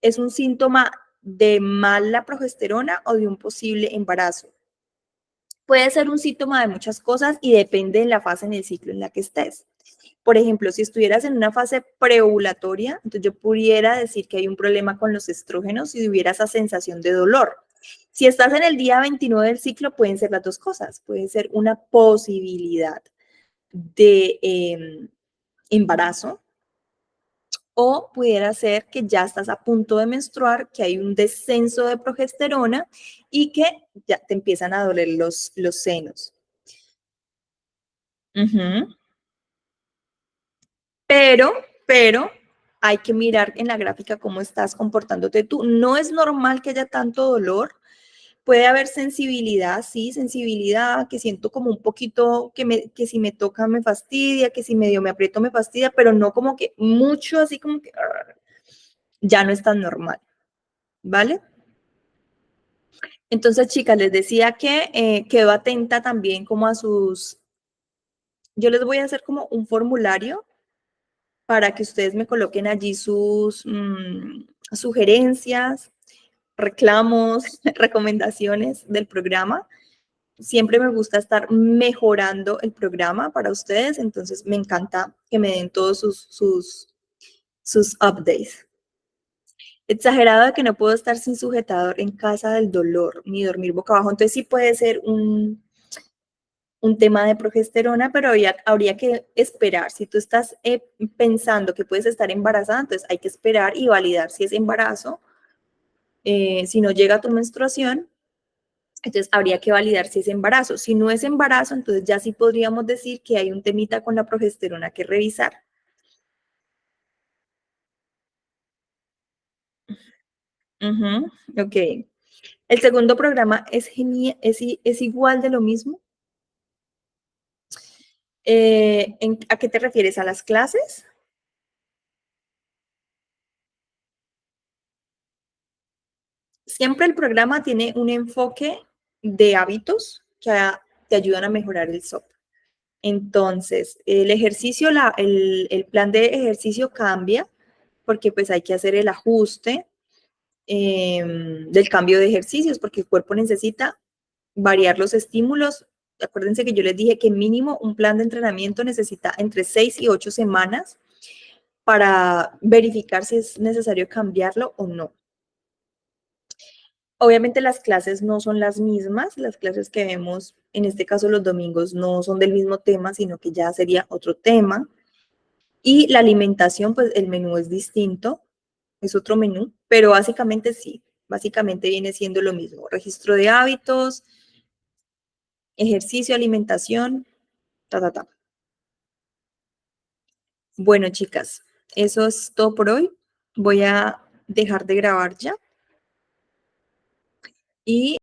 ¿Es un síntoma de mala progesterona o de un posible embarazo? Puede ser un síntoma de muchas cosas y depende de la fase en el ciclo en la que estés. Por ejemplo, si estuvieras en una fase preovulatoria, entonces yo pudiera decir que hay un problema con los estrógenos y hubiera esa sensación de dolor. Si estás en el día 29 del ciclo, pueden ser las dos cosas. Puede ser una posibilidad de embarazo o pudiera ser que ya estás a punto de menstruar, que hay un descenso de progesterona y que ya te empiezan a doler los senos. Pero hay que mirar en la gráfica cómo estás comportándote tú. No es normal que haya tanto dolor. Puede haber sensibilidad, sí, sensibilidad, que siento como un poquito, que si me toca me fastidia, que si medio me aprieto me fastidia, pero no como que mucho, así como que ya no es tan normal, ¿vale? Entonces, chicas, les decía que quedo atenta también como a sus... Yo les voy a hacer como un formulario para que ustedes me coloquen allí sus sugerencias, reclamos, recomendaciones del programa. siempre me gusta estar mejorando el programa para ustedes, entonces me encanta que me den todos sus updates. Exagerado de que no puedo estar sin sujetador en casa del dolor, ni dormir boca abajo. Entonces sí puede ser un tema de progesterona, pero habría que esperar. Si tú estás pensando que puedes estar embarazada, entonces hay que esperar y validar si es embarazo. Si no llega tu menstruación, entonces habría que validar si es embarazo. Si no es embarazo, entonces ya sí podríamos decir que hay un temita con la progesterona que revisar. Ok. El segundo programa es igual de lo mismo. ¿A qué te refieres? ¿A las clases? Siempre el programa tiene un enfoque de hábitos que te ayudan a mejorar el SOP. Entonces, el ejercicio, el plan de ejercicio cambia porque pues hay que hacer el ajuste del cambio de ejercicios porque el cuerpo necesita variar los estímulos. Acuérdense que yo les dije que mínimo un plan de entrenamiento necesita entre 6 y 8 semanas para verificar si es necesario cambiarlo o no. Obviamente las clases no son las mismas, las clases que vemos en este caso los domingos no son del mismo tema, sino que ya sería otro tema. Y la alimentación, pues el menú es distinto, es otro menú, pero básicamente sí, básicamente viene siendo lo mismo. Registro de hábitos, ejercicio, alimentación, ta, ta, ta. Bueno, chicas, eso es todo por hoy. Voy a dejar de grabar ya y